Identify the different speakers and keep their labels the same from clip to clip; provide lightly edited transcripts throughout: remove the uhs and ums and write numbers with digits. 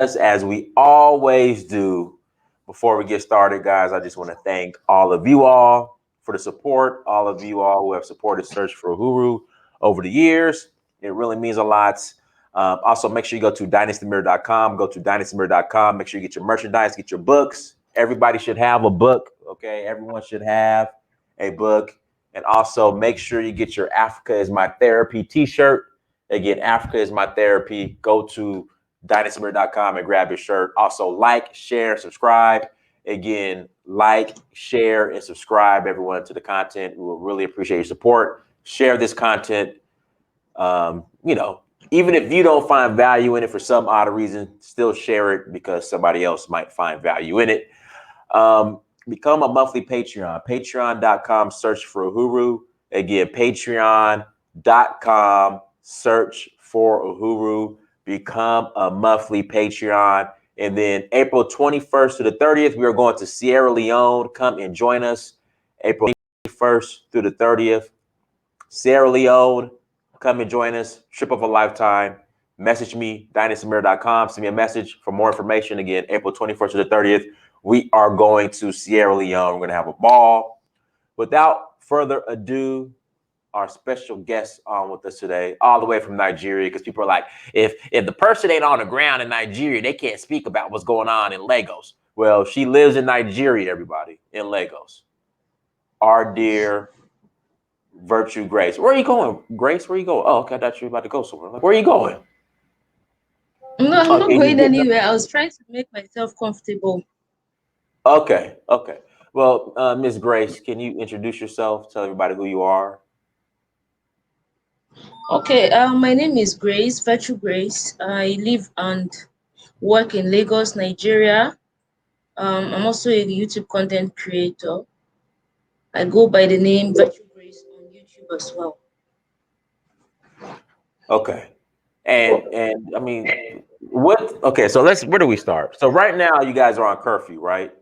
Speaker 1: As we always do, before we get started, guys, I just want to thank all of you all for the support, all of you all who have supported Search for Uhuru over the years. It really means a lot. Also, make sure you go to dynastymirror.com. Go to dynastymirror.com. Make sure you get your merchandise, get your books. Everybody should have a book, okay? Everyone should have a book. And also, make sure you get your Africa is My Therapy t-shirt. Again, Africa is My Therapy. Go to dynastymirror.com and grab your shirt. Also, like, share, subscribe. Again, like, share, and subscribe, everyone, to the content. We will really appreciate your support. Share this content. Even if you don't find value in it for some odd reason, still share it because somebody else might find value in it. Become a monthly Patreon. Patreon.com, search for Uhuru. Again, patreon.com, search for Uhuru. Become a monthly Patreon. And then April 21st to the 30th, we are going to Sierra Leone. Come and join us. April 21st through the 30th, Sierra Leone. Come and join us. Trip of a lifetime. Message me, dynastymirror.com. Send me a message for more information. Again, April 21st to the 30th, we are going to Sierra Leone. We're going to have a ball. Without further ado, our special guest on with us today, all the way from Nigeria, because people are like, if the person ain't on the ground in Nigeria, they can't speak about what's going on in Lagos. Well, she lives in Nigeria, everybody, in Lagos. Our dear Virtue Grace. Where are you going, Grace? Where are you going? Oh, okay, I thought you were about to go somewhere. Like, where are you going?
Speaker 2: No, I'm not
Speaker 1: Okay, you
Speaker 2: going
Speaker 1: getting up?
Speaker 2: anywhere. I was trying to make myself comfortable.
Speaker 1: Okay. Well, Miss Grace, can you introduce yourself? Tell everybody who you are.
Speaker 2: Okay, my name is Grace, Virtue Grace. I live and work in Lagos, Nigeria. I'm also a YouTube content creator. I go by the name Virtue Grace on YouTube as well.
Speaker 1: Okay. And I mean, what? Okay, so where do we start? So right now, you guys are on curfew, right?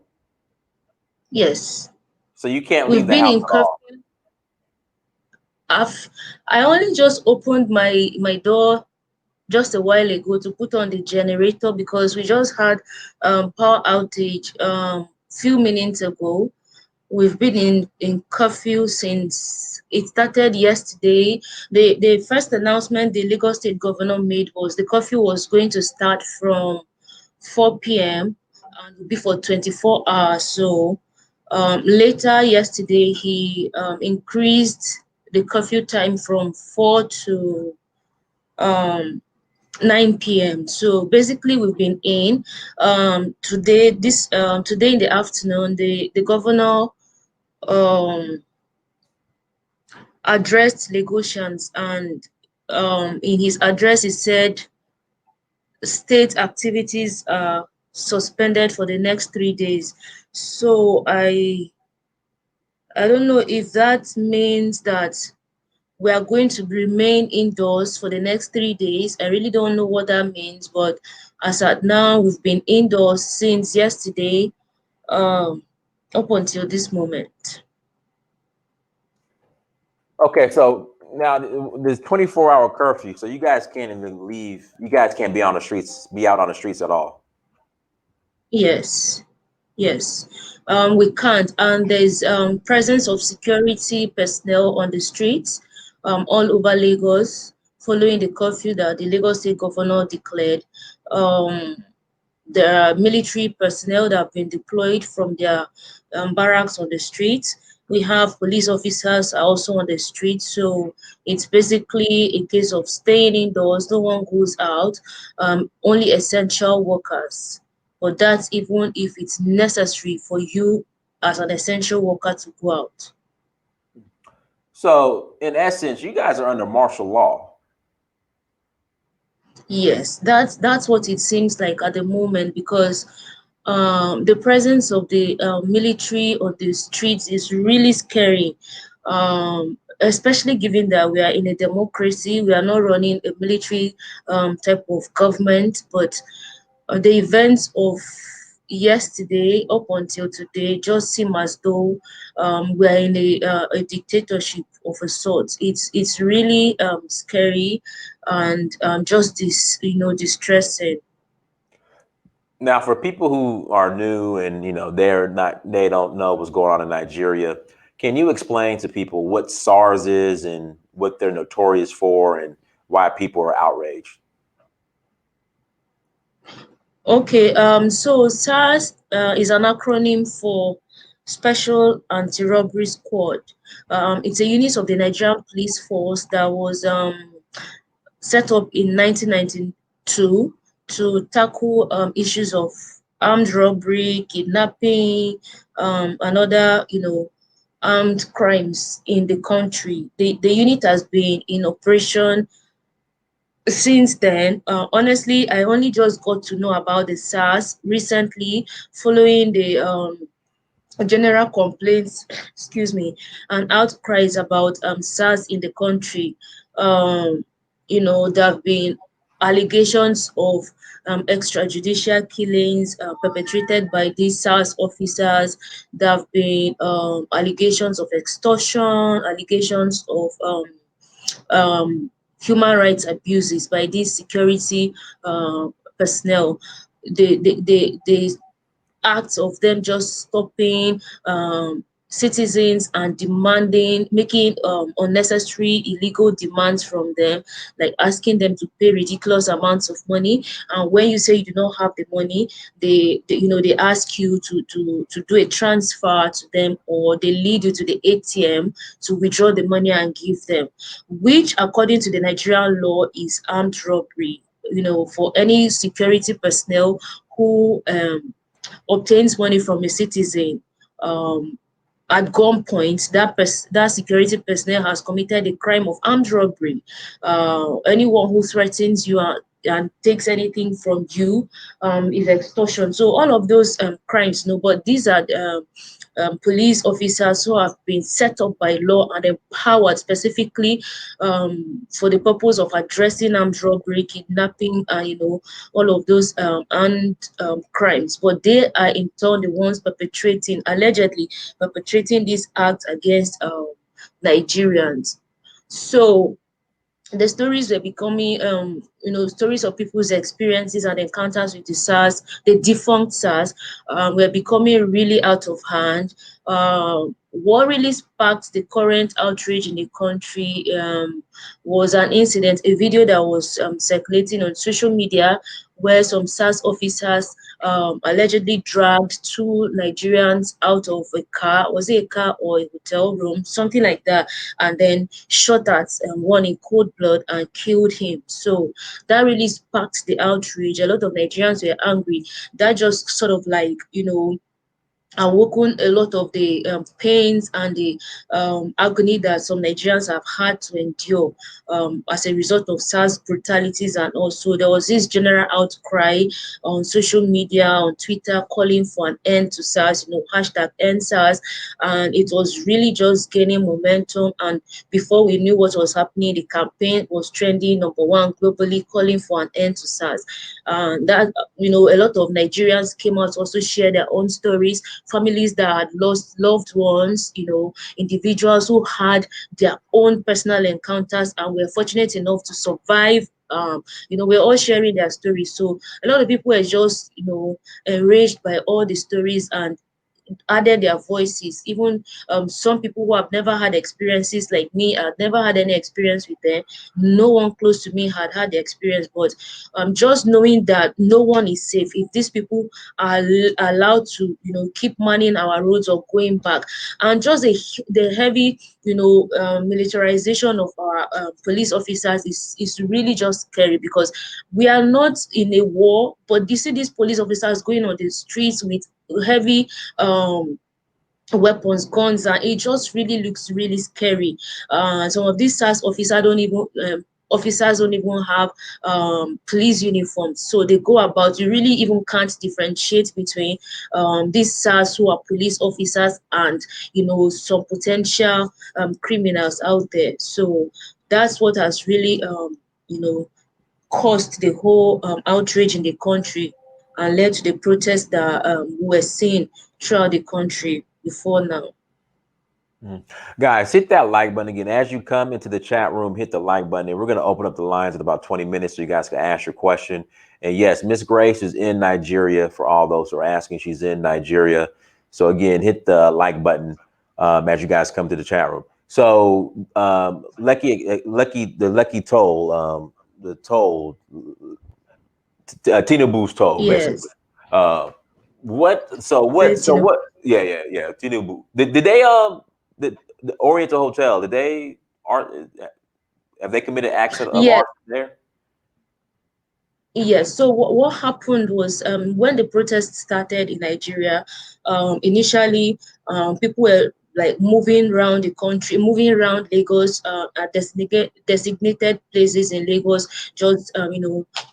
Speaker 2: Yes,
Speaker 1: So you can't leave
Speaker 2: we've
Speaker 1: the
Speaker 2: been
Speaker 1: house
Speaker 2: in
Speaker 1: at all.
Speaker 2: curfew. I only just opened my door just a while ago to put on the generator because we just had power outage few minutes ago. We've been in curfew since it started yesterday. The first announcement the Lagos State Governor made was the curfew was going to start from 4 p.m. and be for 24 hours. So later yesterday, he increased the curfew time from 4 to um, 9 p.m. So basically, we've been in today in the afternoon. The governor um, addressed Lagosians, and in his address, he said state activities are suspended for the next 3 days. So I don't know if that means that we are going to remain indoors for the next 3 days. I really don't know what that means, but as at now, we've been indoors since yesterday um, up until this moment.
Speaker 1: Okay, so now there's 24-hour curfew, so you guys can't even leave. You guys can't be on the streets, be out on the streets at all.
Speaker 2: Yes, yes. We can't, and there's presence of security personnel on the streets all over Lagos following the curfew that the Lagos State Governor declared. Um, There are military personnel that have been deployed from their barracks on the streets. We have police officers are also on the street. So it's basically a case of staying indoors. No one goes out, only essential workers. But that's even if it's necessary for you as an essential worker to go out.
Speaker 1: So in essence, you guys are under martial law.
Speaker 2: Yes, that's what it seems like at the moment because the presence of the military on the streets is really scary, especially given that we are in a democracy. We are not running a military type of government, but the events of yesterday up until today just seem as though we are in a dictatorship of a sort. It's really scary and just distressing.
Speaker 1: Now, for people who are new and they don't know what's going on in Nigeria, can you explain to people what SARS is and what they're notorious for and why people are outraged?
Speaker 2: Okay, so SARS is an acronym for Special Anti-Robbery Squad. It's a unit of the Nigerian police force that was set up in 1992 to tackle issues of armed robbery, kidnapping, and other, armed crimes in the country. The unit has been in operation since then. Honestly, I only just got to know about the SARS recently following the general complaints, excuse me, and outcries about SARS in the country. Um, there have been allegations of extrajudicial killings perpetrated by these SARS officers. There have been allegations of extortion, allegations of um, human rights abuses by these security personnel. The acts of them just stopping citizens and demanding, making unnecessary illegal demands from them, like asking them to pay ridiculous amounts of money. And when you say you do not have the money, they ask you to do a transfer to them, or they lead you to the ATM to withdraw the money and give them, which according to the Nigerian law is armed robbery. For any security personnel who obtains money from a citizen um, at gunpoint, that security personnel has committed a crime of armed robbery. Anyone who threatens you and takes anything from you is extortion. So all of those crimes, no, but these are police officers who have been set up by law and empowered specifically for the purpose of addressing armed robbery, kidnapping, and all of those armed crimes. But they are in turn the ones allegedly perpetrating these acts against Nigerians. So the stories were becoming, stories of people's experiences and encounters with the SARS, the defunct SARS, were becoming really out of hand. What really sparked the current outrage in the country was an incident, a video that was circulating on social media where some SARS officers allegedly dragged two Nigerians out of a car. Was it a car or a hotel room? Something like that. And then shot at one in cold blood and killed him. So that really sparked the outrage. A lot of Nigerians were angry. That just sort of like, awoken a lot of the pains and the agony that some Nigerians have had to endure as a result of SARS brutalities. And also there was this general outcry on social media, on Twitter, calling for an end to SARS, hashtag end SARS. And it was really just gaining momentum. And before we knew what was happening, the campaign was trending #1 globally, calling for an end to SARS. That, a lot of Nigerians came out to also share their own stories, families that had lost loved ones, individuals who had their own personal encounters and were fortunate enough to survive. We're all sharing their stories. So a lot of people were just, enraged by all the stories and added their voices. Even some people who have never had experiences like me, I've never had any experience with them. No one close to me had had the experience, but just knowing that no one is safe if these people are allowed to, keep manning our roads or going back, and just the heavy, militarization of our police officers is really just scary, because we are not in a war, but you see these police officers going on the streets with heavy weapons, guns, and it just really looks really scary. Some of these SARS officers don't even have police uniforms, so they go about, you really even can't differentiate between these SARS who are police officers and some potential criminals out there. So that's what has really you know caused the whole outrage in the country and led to the protests that we were seeing throughout the country before now.
Speaker 1: Guys, hit that like button again. As you come into the chat room, hit the like button. And we're going to open up the lines in about 20 minutes so you guys can ask your question. And yes, Miss Grace is in Nigeria. For all those who are asking, she's in Nigeria. So again, hit the like button as you guys come to the chat room. So Lucky toll, the toll, Tina Boo's toll, basically.
Speaker 2: Yes,
Speaker 1: Uh, what? So what?
Speaker 2: that's
Speaker 1: So
Speaker 2: you know.
Speaker 1: what? Yeah, yeah, yeah. Tina Boo. Did they the Oriental Hotel? Did they are have they committed acts of
Speaker 2: Yes.
Speaker 1: arson there?
Speaker 2: Yes. So what happened was when the protests started in Nigeria, initially people were like moving around the country, moving around Lagos at designated places in Lagos, just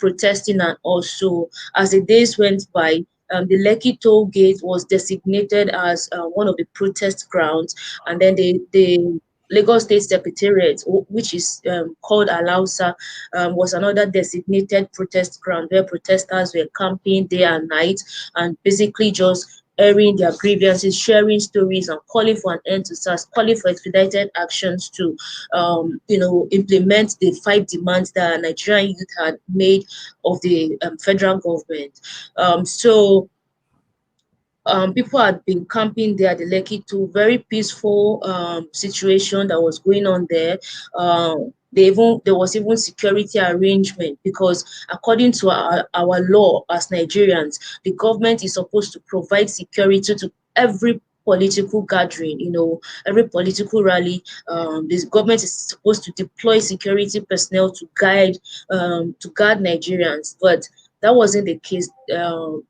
Speaker 2: protesting. And also as the days went by, the Lekki toll gate was designated as one of the protest grounds, and then the Lagos State Secretariat, which is called Alausa, was another designated protest ground where protesters were camping day and night and basically just airing their grievances, sharing stories, and calling for an end to SARS, calling for expedited actions to, implement the 5 demands that Nigerian youth had made of the federal government. So people had been camping there at the Lekki too. Very peaceful situation that was going on there. There was even security arrangement because according to our law as Nigerians, the government is supposed to provide security to every political gathering, every political rally. This government is supposed to deploy security personnel to guard Nigerians, but that wasn't the case,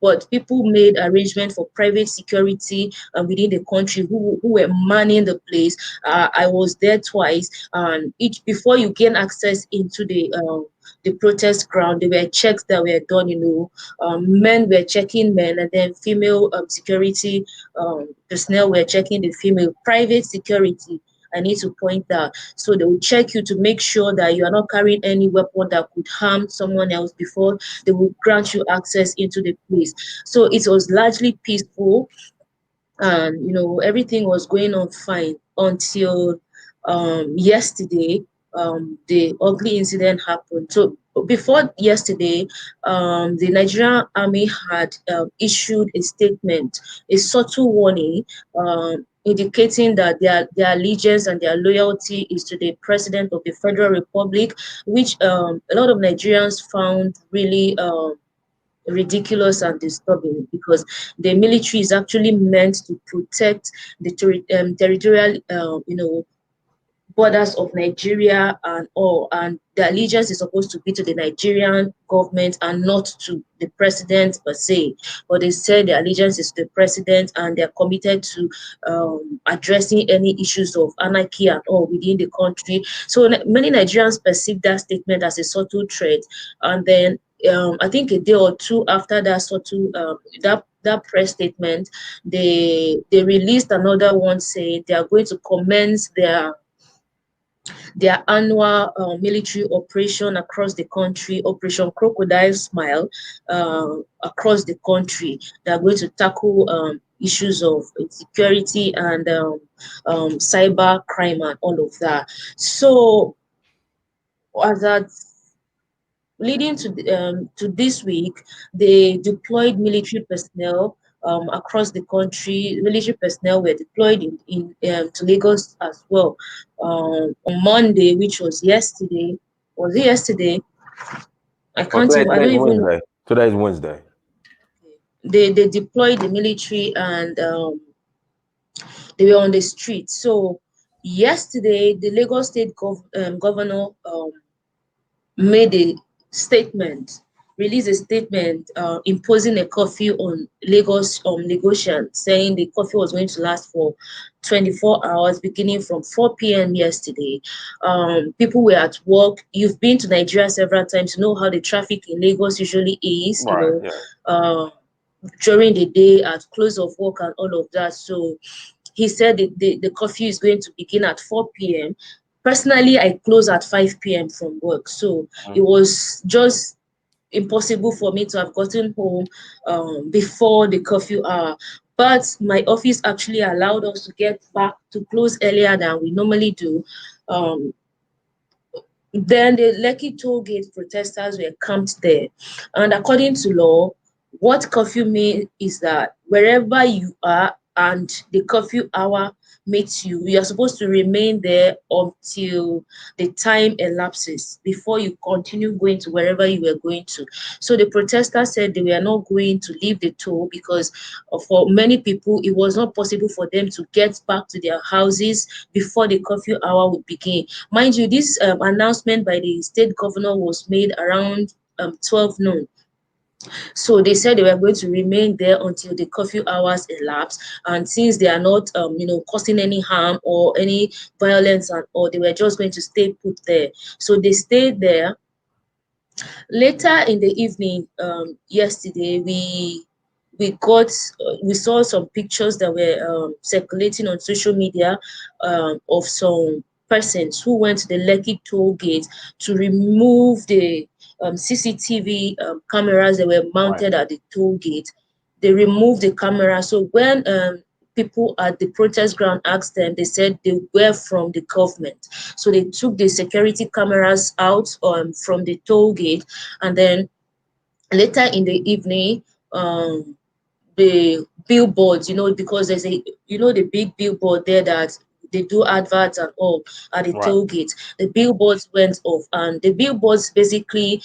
Speaker 2: but people made arrangement for private security within the country who were manning the place. I was there twice, and each before you gain access into the protest ground, there were checks that were done. Men were checking men, and then female security personnel were checking the female private security. I need to point out. So they will check you to make sure that you are not carrying any weapon that could harm someone else before they will grant you access into the place. So it was largely peaceful, and everything was going on fine until yesterday. The ugly incident happened. So before yesterday, the Nigerian army had issued a statement, a subtle warning, indicating that their allegiance and their loyalty is to the president of the Federal Republic, which a lot of Nigerians found really ridiculous and disturbing, because the military is actually meant to protect the territorial borders of Nigeria and all, and the allegiance is supposed to be to the Nigerian government and not to the president per se. But they said the allegiance is to the president, and they're committed to addressing any issues of anarchy and all within the country. So many Nigerians perceive that statement as a subtle threat, and then I think a day or two after that subtle that press statement, they released another one saying they are going to commence their annual military operation across the country, Operation Crocodile Smile, across the country. They are going to tackle issues of insecurity and cyber crime and all of that. So as that leading to this week, they deployed military personnel across the country. Military personnel were deployed in to Lagos as well. On Monday, which was yesterday, was it yesterday? I
Speaker 1: Oh,
Speaker 2: can't even. I don't
Speaker 1: today's
Speaker 2: even know.
Speaker 1: Wednesday. Today's Wednesday.
Speaker 2: They deployed the military, and they were on the street. So yesterday, the Lagos State governor made a statement, released a statement imposing a curfew on Lagos Lagosians, saying the curfew was going to last for 24 hours, beginning from 4 p.m. yesterday. People were at work. You've been to Nigeria several times, you know how the traffic in Lagos usually is,
Speaker 1: Right. Yeah.
Speaker 2: during the day at close of work and all of that. So he said the curfew is going to begin at 4 p.m. Personally, I close at 5 p.m. from work. So it was just impossible for me to have gotten home before the curfew hour. But my office actually allowed us to get back to close earlier than we normally do. Um, Then the Lekki toll gate protesters were camped there. And according to law, what curfew means is that wherever you are and the curfew hour meets you, you are supposed to remain there until the time elapses before you continue going to wherever you were going to. So the protesters said they were not going to leave the toll because for many people, it was not possible for them to get back to their houses before the curfew hour would begin. Mind you, this announcement by the state governor was made around 12 noon. So they said they were going to remain there until the curfew hours elapse. And since they are not, causing any harm or any violence, or they were just going to stay put there. So they stayed there. Later in the evening, yesterday, we saw some pictures that were circulating on social media of some persons who went to the Lekki toll gate to remove the CCTV cameras that were
Speaker 1: Right.
Speaker 2: mounted at the toll gate. They removed the camera. So when people at the protest ground asked them, they said they were from the government. So they took the security cameras out from the toll gate, and then later in the evening, the billboards, because there's the big billboard there that they do adverts and all at the
Speaker 1: Right.
Speaker 2: toll gate. The billboards went off, and the billboards basically,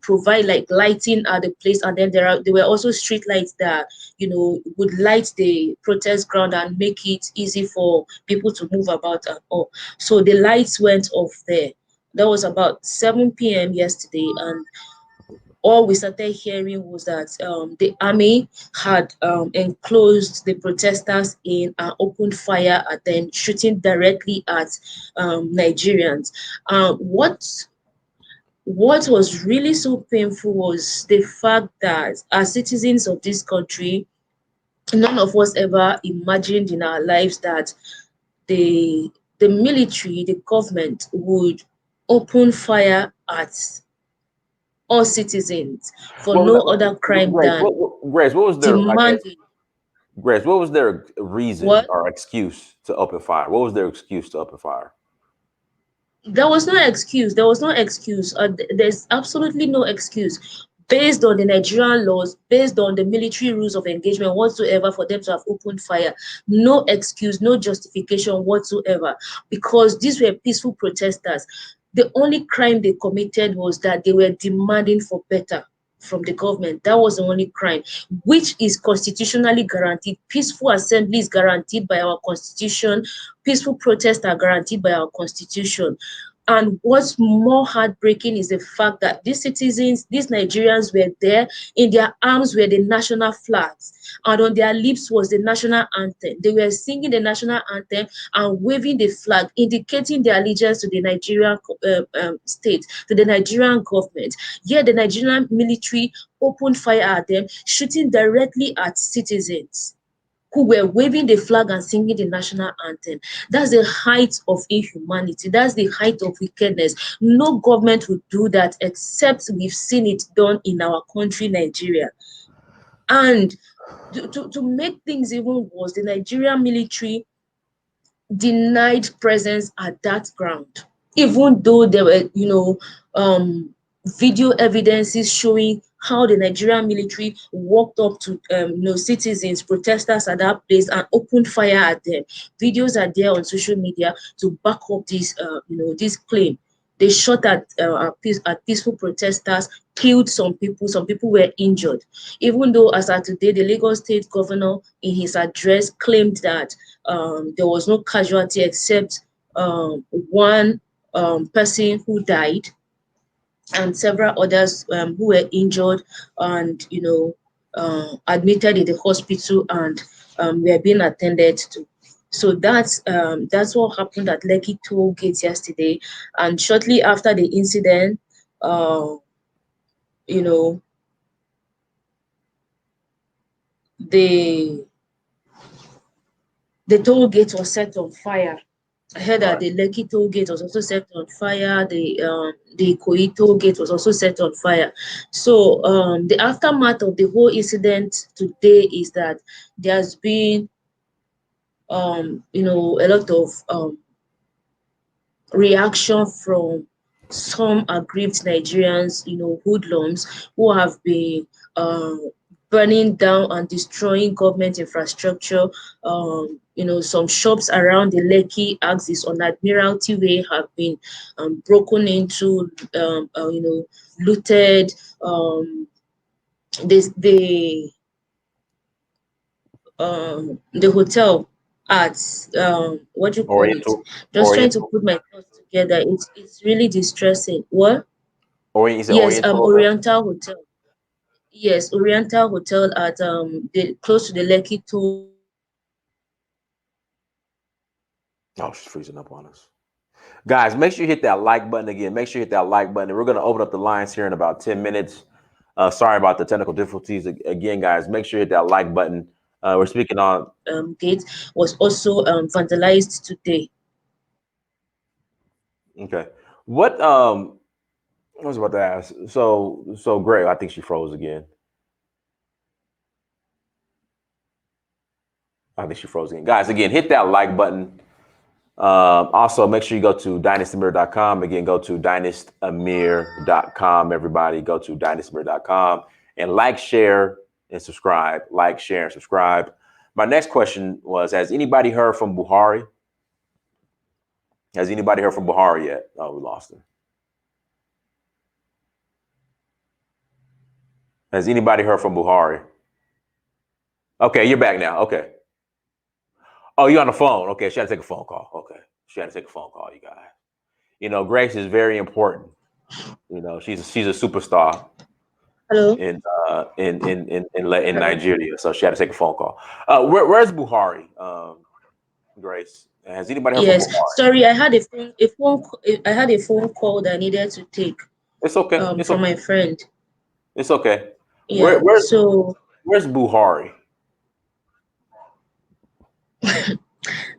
Speaker 2: provide like lighting at the place, and then there were also street lights that would light the protest ground and make it easy for people to move about and all. So the lights went off there. That was about 7 p.m. yesterday, and all we started hearing was that the army had enclosed the protesters in and opened fire at them, shooting directly at Nigerians. What was really so painful was the fact that as citizens of this country, none of us ever imagined in our lives that the the military, the government would open fire at all citizens for
Speaker 1: Well,
Speaker 2: no other crime than
Speaker 1: Grace, what was their, I guess,
Speaker 2: demanding
Speaker 1: Grace, what was their reason
Speaker 2: what.
Speaker 1: or excuse to open fire? What was their excuse to open fire?
Speaker 2: There was no excuse. There was no excuse. There's absolutely no excuse based on the Nigerian laws, based on the military rules of engagement whatsoever for them to have opened fire. No excuse, no justification whatsoever, because these were peaceful protesters. The only crime they committed was that they were demanding for better from the government. That was the only crime, which is constitutionally guaranteed. Peaceful assembly is guaranteed by our constitution. Peaceful protests are guaranteed by our constitution. And what's more heartbreaking is the fact that these citizens, these Nigerians, were there. In their arms were the national flags, and on their lips was the national anthem. They were singing the national anthem and waving the flag, indicating their allegiance to the Nigerian state, to the Nigerian government. Yet the Nigerian military opened fire at them, shooting directly at citizens who were waving the flag and singing the national anthem. That's the height of inhumanity. That's the height of wickedness. No government would do that except we've seen it done in our country, Nigeria. And to make things even worse, the Nigerian military denied presence at that ground, even though there were, video evidences showing how the Nigerian military walked up to, citizens, protesters at that place and opened fire at them. Videos are there on social media to back up this claim. They shot at peaceful protesters, killed some people. Some people were injured. Even though, as of today, the Lagos State governor, in his address, claimed that there was no casualty except one person who died and several others who were injured and admitted in the hospital and were being attended to. So that's what happened at Lekki toll gate yesterday. And shortly after the incident, you know, the the toll gate was set on fire. I heard that
Speaker 1: Right.
Speaker 2: the Lekki toll gate was also set on fire. The Ikoyi toll gate was also set on fire. So the aftermath of the whole incident today is that there's been a lot of reaction from some aggrieved Nigerians, hoodlums who have been uh, burning down and destroying government infrastructure. Some shops around the Lekki axis on Admiralty Way have been broken into, looted. This the hotel at what do you call it?
Speaker 1: Oriental,
Speaker 2: Just trying to
Speaker 1: Oriental,
Speaker 2: put my thoughts together. It's really distressing. What?
Speaker 1: Orient. You said
Speaker 2: Yes,
Speaker 1: Oriental.
Speaker 2: Oriental Hotel. Yes, Oriental Hotel at the close to the Lekki toll
Speaker 1: Oh, she's freezing up on us. Guys, make sure you hit that like button again. Make sure you hit that like button. We're going to open up the lines here in about 10 minutes. Sorry about the technical difficulties. Again, guys, make sure you hit that like button. We're speaking on.
Speaker 2: gate was also vandalized today.
Speaker 1: Okay. What I was about to ask. So great. I think she froze again. I think she froze again. Guys, again, hit that like button. Also, make sure you go to dynastamir.com. Again, go to dynastamir.com. Everybody, go to dynastamir.com and like, share, and subscribe. Like, share, and subscribe. My next question was: has anybody heard from Buhari? Has anybody heard from Buhari yet? Oh, we lost him. Has anybody heard from Buhari? Okay, you're back now. Okay. Oh, you're on the phone. Okay, she had to take a phone call. Okay, she had to take a phone call. You guys. Grace is very important. She's a superstar
Speaker 2: Hello.
Speaker 1: in
Speaker 2: Hello.
Speaker 1: Nigeria, so she had to take a phone call. Where's Buhari? Grace, has anybody heard from
Speaker 2: Yes.
Speaker 1: Buhari?
Speaker 2: Sorry, I had a phone call that I needed to take
Speaker 1: It's okay. It's
Speaker 2: from
Speaker 1: okay.
Speaker 2: my friend.
Speaker 1: It's okay.
Speaker 2: Yeah. So
Speaker 1: Where's Buhari?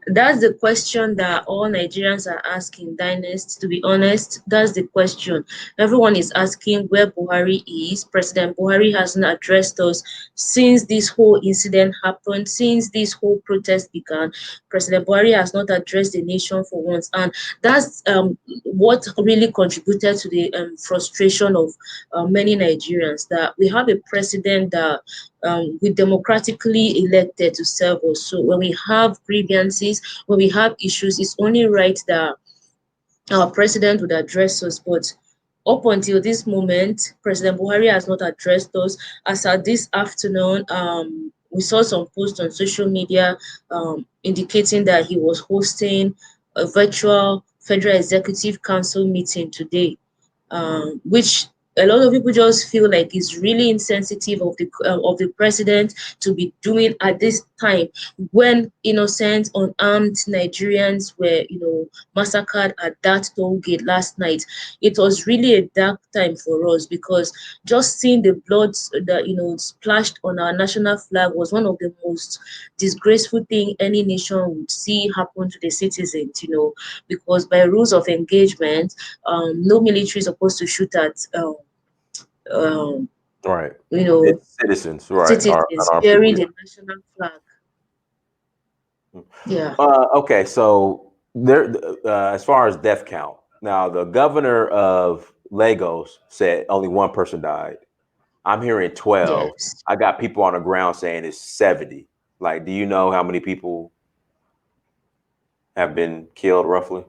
Speaker 2: that's the question that all Nigerians are asking, Dynast. To be honest, that's the question. Everyone is asking where Buhari is. President Buhari hasn't addressed us since this whole incident happened, since this whole protest began. President Buhari has not addressed the nation for once. And that's what really contributed to the frustration of many Nigerians, that we have a president that we democratically elected to serve us. So when we have grievances, when we have issues, it's only right that our president would address us. But up until this moment, President Buhari has not addressed us. As at this afternoon, we saw some posts on social media indicating that he was hosting a virtual Federal Executive Council meeting today, which a lot of people just feel like is really insensitive of the president to be doing at this time when innocent, unarmed Nigerians were, massacred at that toll gate last night. It was really a dark time for us because just seeing the blood that splashed on our national flag was one of the most disgraceful thing any nation would see happen to the citizens. Because by rules of engagement, no military is supposed to shoot at um,
Speaker 1: Right.
Speaker 2: you know
Speaker 1: It's citizens, right?
Speaker 2: citizens
Speaker 1: Our people.
Speaker 2: bearing the national flag. Yeah.
Speaker 1: Okay, so there, as far as death count, now the governor of Lagos said only one person died. I'm hearing 12.
Speaker 2: Yes.
Speaker 1: I got people on the ground saying it's 70. Like, do you know how many people have been killed roughly?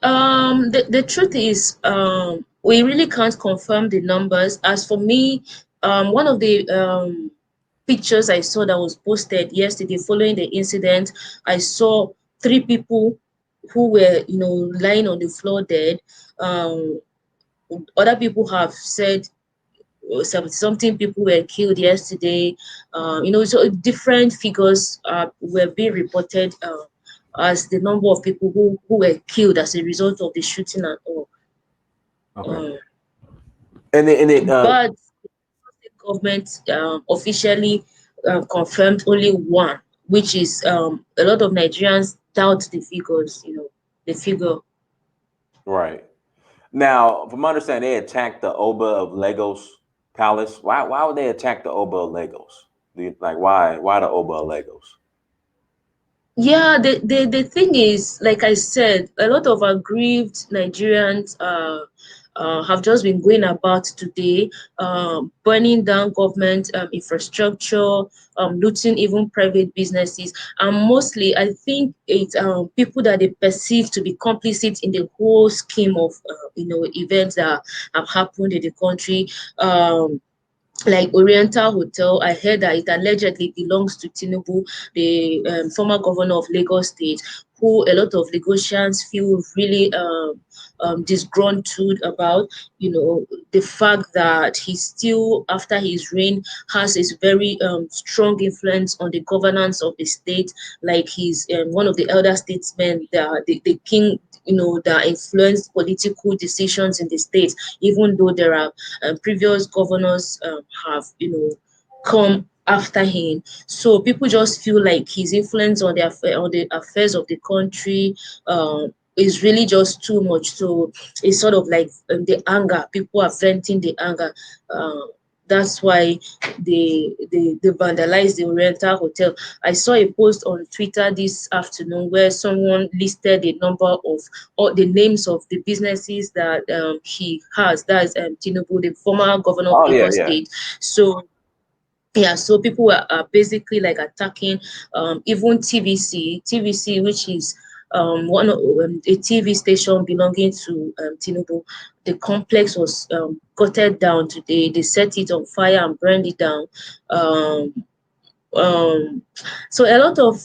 Speaker 2: The truth is, we really can't confirm the numbers. As for me, one of the pictures I saw that was posted yesterday following the incident, I saw three people who were, lying on the floor dead. Um, Other people have said something people were killed yesterday. So different figures were being reported as the number of people who were killed as a result of the shooting and all.
Speaker 1: Okay.
Speaker 2: Um,
Speaker 1: And then
Speaker 2: but the government officially confirmed only one, which is a lot of Nigerians doubt the figures. The figure.
Speaker 1: right. Now, from my understanding, they attacked the Oba of Lagos Palace. Why would they attack the Oba of Lagos? Like why the Oba of Lagos?
Speaker 2: Yeah, the thing is, like I said, a lot of aggrieved Nigerians have just been going about today, burning down government infrastructure, looting even private businesses, and mostly I think it's people that they perceive to be complicit in the whole scheme of events that have happened in the country. Like Oriental Hotel, I heard that it allegedly belongs to Tinubu, the former governor of Lagos State, who a lot of Lagosians feel really disgruntled about. The fact that he still, after his reign, has this very strong influence on the governance of the state. Like he's one of the elder statesmen, the king, that influenced political decisions in the state, even though there are previous governors have come after him. So people just feel like his influence on the affairs of the country is really just too much. So it's sort of like the anger, people are venting the anger. That's why they vandalized the Oriental Hotel. I saw a post on Twitter this afternoon where someone listed a number of all the names of the businesses that he has. That's Tinubu, the former governor of
Speaker 1: Oh yeah,
Speaker 2: Lagos
Speaker 1: yeah.
Speaker 2: State. So yeah, so people are basically like attacking even TVC, which is one of a TV station belonging to Tinubu. The complex was gutted down today. They set it on fire and burned it down. Um, um, so a lot of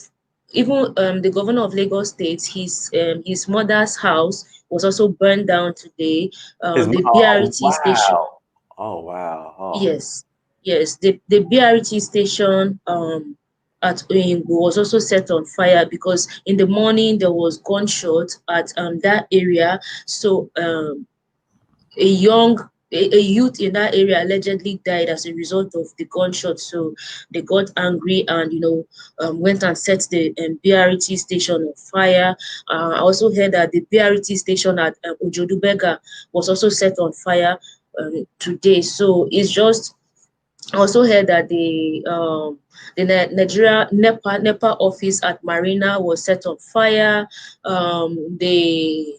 Speaker 2: even the governor of Lagos State, his mother's house was also burned down today. The
Speaker 1: Oh
Speaker 2: BRT station.
Speaker 1: wow. Oh wow. Oh.
Speaker 2: Yes, yes. The BRT station at Oyingbo was also set on fire because in the morning there was gunshot at that area. So a young a youth in that area allegedly died as a result of the gunshot. So they got angry and went and set the BRT station on fire. I also heard that the BRT station at Ojodubega was also set on fire today. So it's just I also heard that the Nigeria NEPA office at Marina was set on fire. The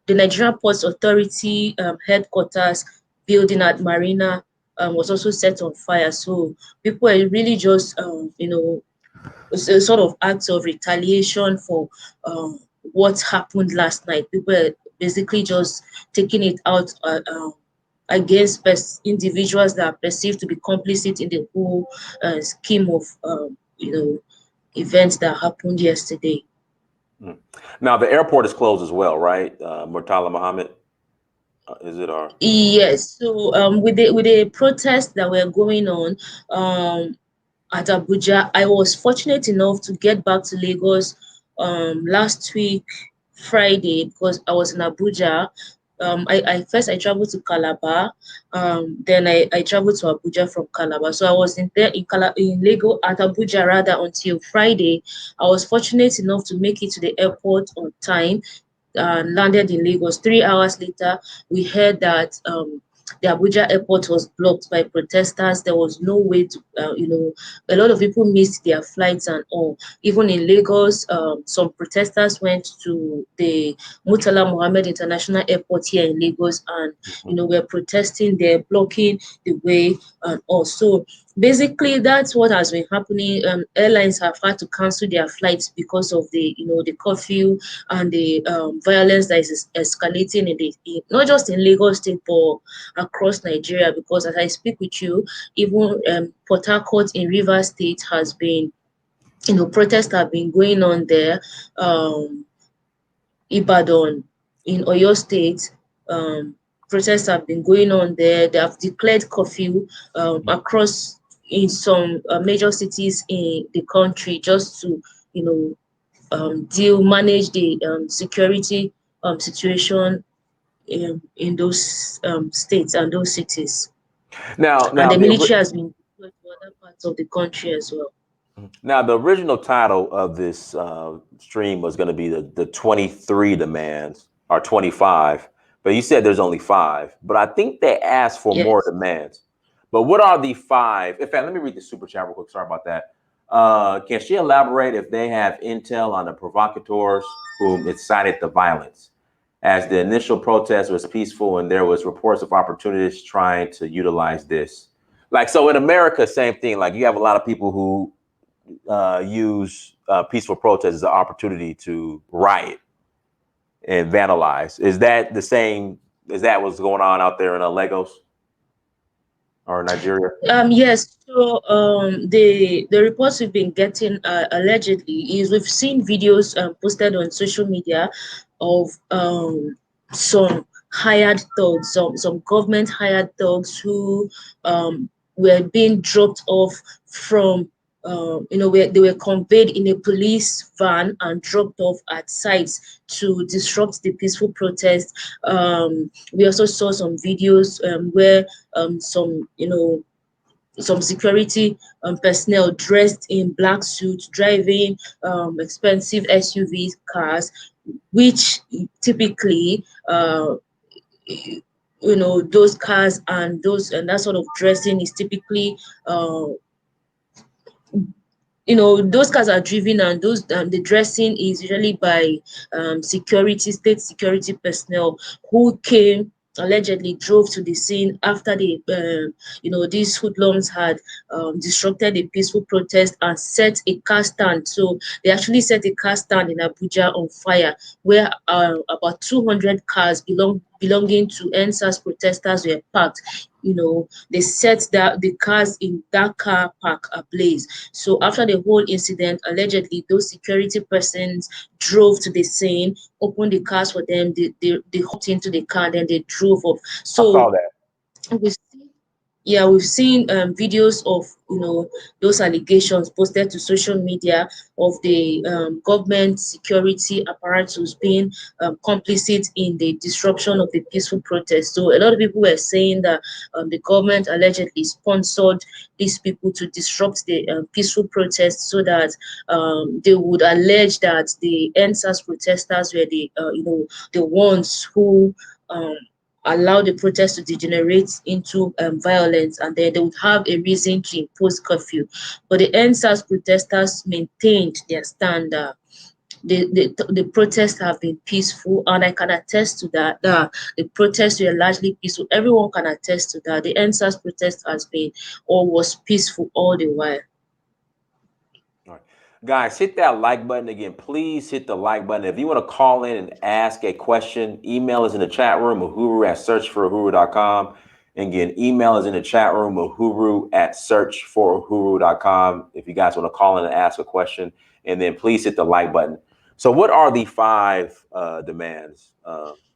Speaker 2: Nigerian Ports Authority headquarters building at Marina was also set on fire. So people are really just it's a sort of act of retaliation for what happened last night. People are basically just taking it out against individuals that are perceived to be complicit in the whole scheme of events that happened yesterday.
Speaker 1: Mm. Now the airport is closed as well, right? Murtala Muhammad, is it or?
Speaker 2: Yes, so with the protests that were going on at Abuja, I was fortunate enough to get back to Lagos last week Friday because I was in Abuja. I traveled to Calabar, then I traveled to Abuja from Calabar. So I was in Lagos at Abuja rather until Friday. I was fortunate enough to make it to the airport on time, landed in Lagos. 3 hours later, we heard that the Abuja airport was blocked by protesters. There was no way to, a lot of people missed their flights and all. Even in Lagos, some protesters went to the Murtala Mohammed International Airport here in Lagos and, were protesting there, blocking the way and all. So basically, that's what has been happening. Airlines have had to cancel their flights because of the curfew and the violence that is escalating not just in Lagos State but across Nigeria. Because as I speak with you, even Port Harcourt in Rivers State has been, protests have been going on there. Ibadan in Oyo State, protests have been going on there. They have declared curfew across in some major cities in the country just to, you know, manage the security situation in those states and those cities.
Speaker 1: Now,
Speaker 2: And
Speaker 1: now
Speaker 2: the
Speaker 1: the
Speaker 2: military has been deployed to other parts of the country as well.
Speaker 1: now the original title of this stream was going to be the 23 demands or 25, but you said there's only 5. But I think they asked for more
Speaker 2: Yes.
Speaker 1: demands. But what are the 5? In fact, let me read the super chat real quick. Sorry about that. Can she elaborate if they have intel on the provocateurs whom incited the violence? As the initial protest was peaceful and there was reports of opportunists trying to utilize this. Like, so in America, same thing. Like, you have a lot of people who use peaceful protest as an opportunity to riot and vandalize. Is that the same? Is that what's going on out there in Lagos or Nigeria?
Speaker 2: Yes. So the reports we've been getting allegedly is we've seen videos posted on social media of some hired thugs, some government hired thugs who were being dropped off from where they were conveyed in a police van and dropped off at sites to disrupt the peaceful protest. We also saw some videos where some some security personnel dressed in black suits driving expensive SUV cars, which typically those cars and those and that sort of dressing is typically those cars are driven, and those the dressing is usually by state security personnel who came allegedly drove to the scene after these hoodlums had disrupted a peaceful protest and set a car stand. So they actually set a car stand in Abuja on fire, where about 200 cars belonging to NSAS protesters were parked. They set the cars in that car park ablaze. So after the whole incident, allegedly those security persons drove to the scene, opened the cars for them, they hopped into the car, then they drove off.
Speaker 1: I saw
Speaker 2: So
Speaker 1: that.
Speaker 2: we yeah, we've seen videos of those allegations posted to social media of the government security apparatus being complicit in the disruption of the peaceful protest. So a lot of people were saying that the government allegedly sponsored these people to disrupt the peaceful protest, so that they would allege that the NSAS protesters were the ones who um, allow the protest to degenerate into violence, and then they would have a reason to impose curfew. But the NSAS protesters maintained their stand. The protests have been peaceful, and I can attest to that. The protests were largely peaceful. Everyone can attest to that. The NSAS protest has been or was peaceful all the while.
Speaker 1: All right. Guys, hit that like button again. Please hit the like button. If you want to call in and ask a question, email is in the chat room, uhuru@searchforuhuru.com. And again, email is in the chat room, uhuru@searchforuhuru.com. If you guys want to call in and ask a question, and then please hit the like button. So what are the 5 demands,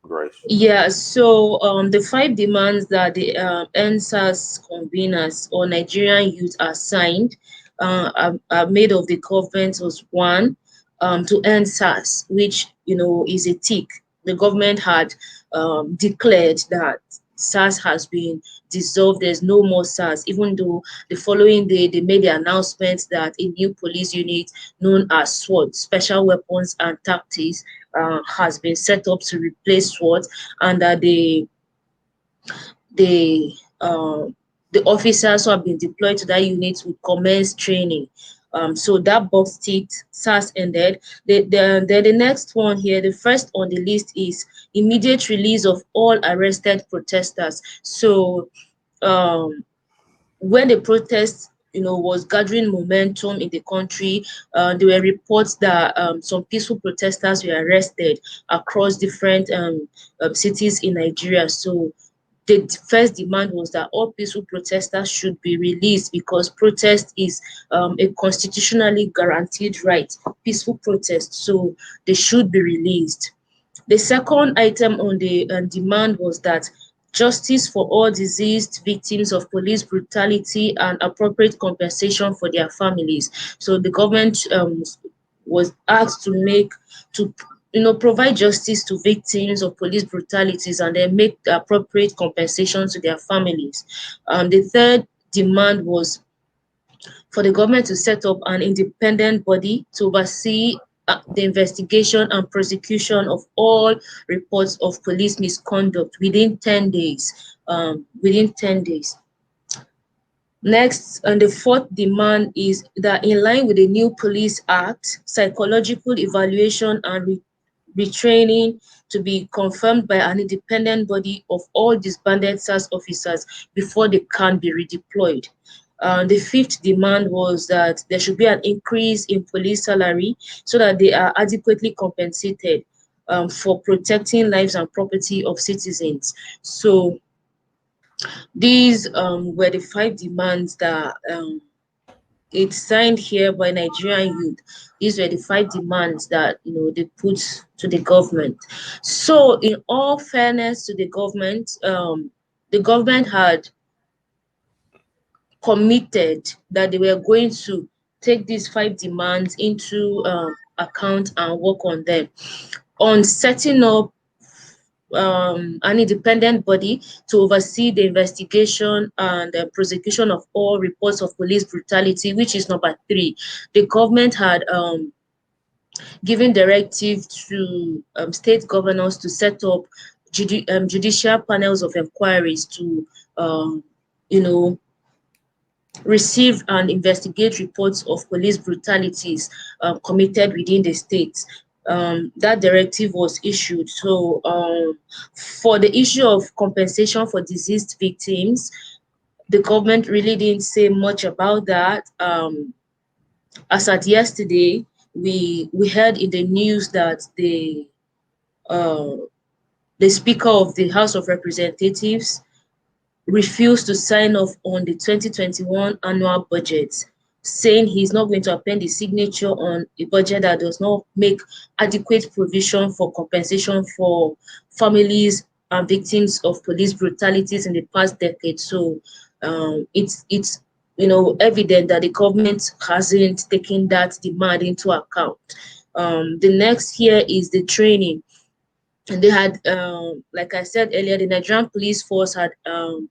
Speaker 1: Grace?
Speaker 2: Yeah, so the 5 demands that the NSAS conveners or Nigerian youth are signed are made of the government was one, to end SARS, which is a tick. The government had declared that SARS has been dissolved. There's no more SARS, even though the following day they made the announcement that a new police unit known as SWAT, Special Weapons and Tactics, has been set up to replace SWAT, and that the the officers who have been deployed to that unit would commence training. So that box ticked, SARS ended. The next one here, the first on the list, is immediate release of all arrested protesters. So when the protest was gathering momentum in the country, there were reports that some peaceful protesters were arrested across different cities in Nigeria. So the first demand was that all peaceful protesters should be released, because protest is a constitutionally guaranteed right, peaceful protest, so they should be released. The second item on the demand was that justice for all deceased victims of police brutality and appropriate compensation for their families. So the government was asked to provide justice to victims of police brutalities, and then make the appropriate compensation to their families. The third demand was for the government to set up an independent body to oversee the investigation and prosecution of all reports of police misconduct within 10 days. Within 10 days. Next, and the fourth demand is that in line with the new Police Act, psychological evaluation and retraining to be confirmed by an independent body of all disbanded SARS officers before they can be redeployed. The fifth demand was that there should be an increase in police salary so that they are adequately compensated for protecting lives and property of citizens. So these were the five demands that it's signed here by Nigerian youth. These were the five demands that they put to the government. So, in all fairness to the government had committed that they were going to take these five demands into account and work on them. On setting up an independent body to oversee the investigation and prosecution of all reports of police brutality, which is number 3. The government had given directive to state governors to set up judicial panels of inquiries to, you know, receive and investigate reports of police brutalities committed within the states. That directive was issued. So for the issue of compensation for deceased victims, the government really didn't say much about that. As at yesterday, we heard in the news that uh, the Speaker of the House of Representatives refused to sign off on the 2021 annual budget, saying he's not going to append his signature on a budget that does not make adequate provision for compensation for families and victims of police brutalities in the past decade. So it's evident that the government hasn't taken that demand into account. The next here is the training. And they had, like I said earlier, the Nigerian police force had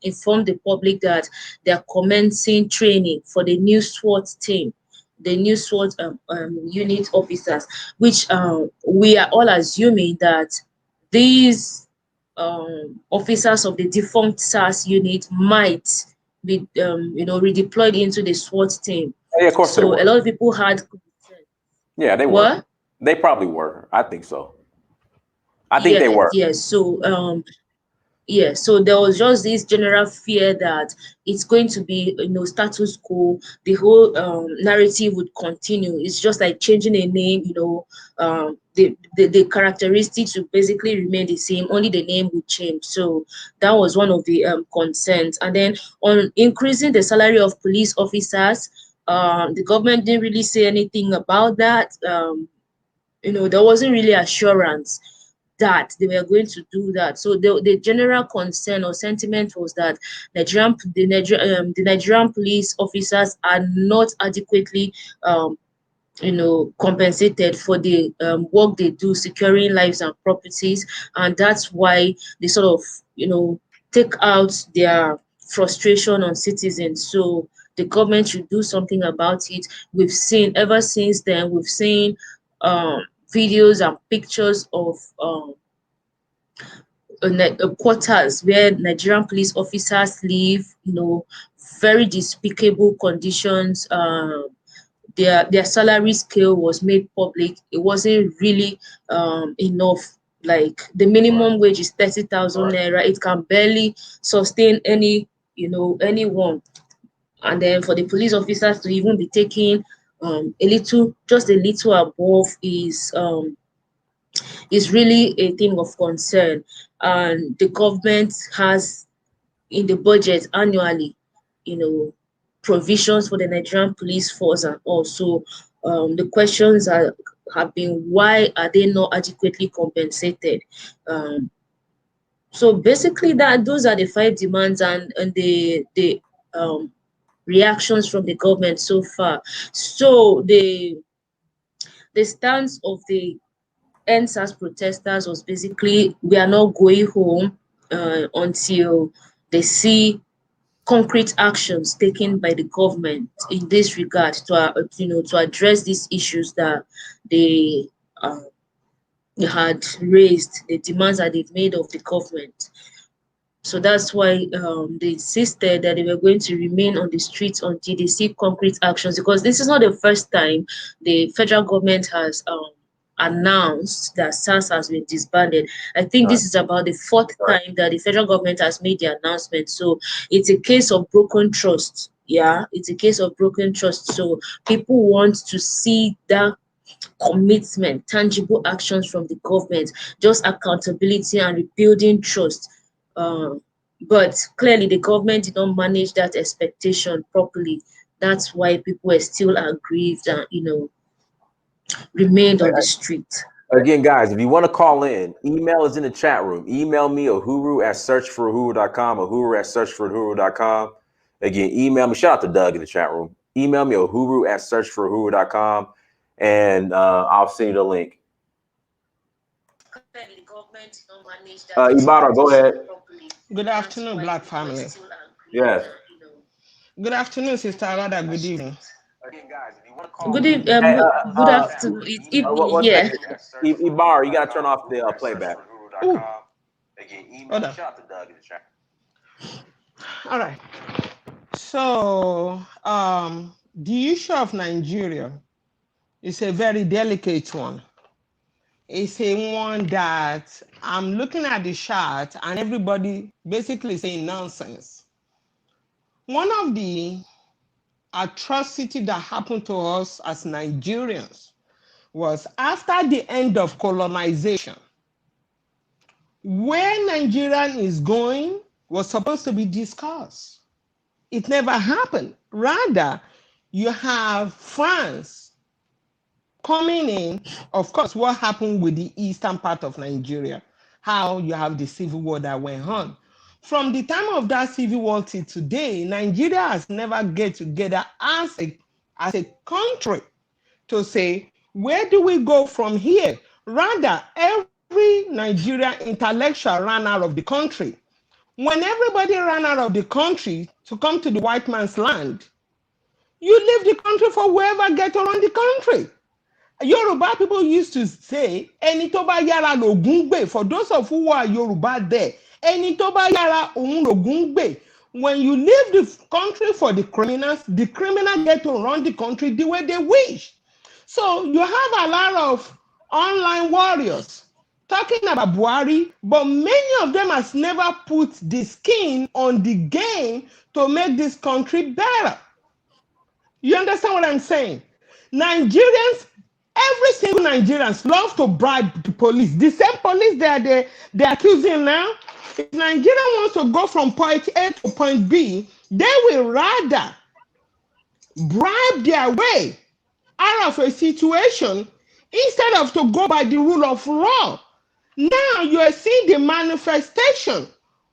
Speaker 2: informed the public that they are commencing training for the new SWAT team, the new SWAT unit officers, which we are all assuming that these officers of the defunct SARS unit might be, redeployed into the SWAT team.
Speaker 1: Yeah, of course they
Speaker 2: So
Speaker 1: were.
Speaker 2: a lot of people had concern.
Speaker 1: Yeah, they were.
Speaker 2: What?
Speaker 1: They probably were. I think so. I think they were.
Speaker 2: Yes. So yeah, so there was just this general fear that it's going to be, status quo. The whole narrative would continue. It's just like changing a name, the characteristics would basically remain the same, only the name would change. So that was one of the concerns. And then on increasing the salary of police officers, the government didn't really say anything about that. There wasn't really assurance that they were going to do that. So the general concern or sentiment was that the Nigerian police officers are not adequately compensated for the work they do securing lives and properties, and that's why they sort of take out their frustration on citizens. So the government should do something about it. We've seen ever since then, we've seen videos and pictures of quarters where Nigerian police officers live, very despicable conditions. Their salary scale was made public. It wasn't really enough. Like the minimum wage is 30,000 naira. It can barely sustain anyone. And then for the police officers to even be taking just a little above is really a thing of concern. And the government has in the budget annually, provisions for the Nigerian police force, and also the questions have been, why are they not adequately compensated? So basically those are the five demands and the reactions from the government so far. So the stance of the NSAS protesters was basically, we are not going home until they see concrete actions taken by the government in this regard to address these issues that they had raised, the demands that they've made of the government. So that's why they insisted that they were going to remain on the streets until they see concrete actions, because this is not the first time the federal government has announced that SARS has been disbanded. I think this is about the fourth time that the federal government has made the announcement. So it's a case of broken trust. Yeah, it's a case of broken trust. So people want to see that commitment, tangible actions from the government, just accountability and rebuilding trust. But clearly, the government did not manage that expectation properly. That's why people were still aggrieved and remained on the street.
Speaker 1: Again, guys, if you want to call in, email is in the chat room. Email me Uhuru at searchforuhuru.com, Uhuru at searchforuhuru.com. Again, email me. Shout out to Doug in the chat room. Email me Uhuru at searchforuhuru.com, and I'll send you the link. Ibarra, go ahead.
Speaker 3: Good afternoon, Black family.
Speaker 1: Yes.
Speaker 3: Good afternoon, Sister Rada. Good evening.
Speaker 2: Good afternoon. It's evening here.
Speaker 1: Ibarra, you gotta turn off the playback.
Speaker 3: Ooh. Hold on. All right. So, the issue of Nigeria is a very delicate one. It's a one that I'm looking at the chart and everybody basically saying nonsense. One of the atrocity that happened to us as Nigerians was after the end of colonization. Where Nigeria is going was supposed to be discussed. It never happened. Rather, you have France coming in. Of course, what happened with the eastern part of Nigeria, how you have the civil war that went on. From the time of that civil war to today, Nigeria has never get together as a country to say, where do we go from here? Rather, every Nigerian intellectual ran out of the country. When everybody ran out of the country to come to the white man's land, you leave the country for whoever get around the country. Yoruba people used to say, "Ẹni tó bá yára lògún gbè." For those of who are Yoruba there, "Ẹni tó bá yára òun lògún gbè." When you leave the country for the criminals get to run the country the way they wish. So you have a lot of online warriors talking about Buhari, but many of them has never put the skin on the game to make this country better. You understand what I'm saying? Nigerians, every single Nigerians love to bribe the police. The same police they're accusing now. If Nigeria wants to go from point A to point B, they will rather bribe their way out of a situation instead of to go by the rule of law. Now you are seeing the manifestation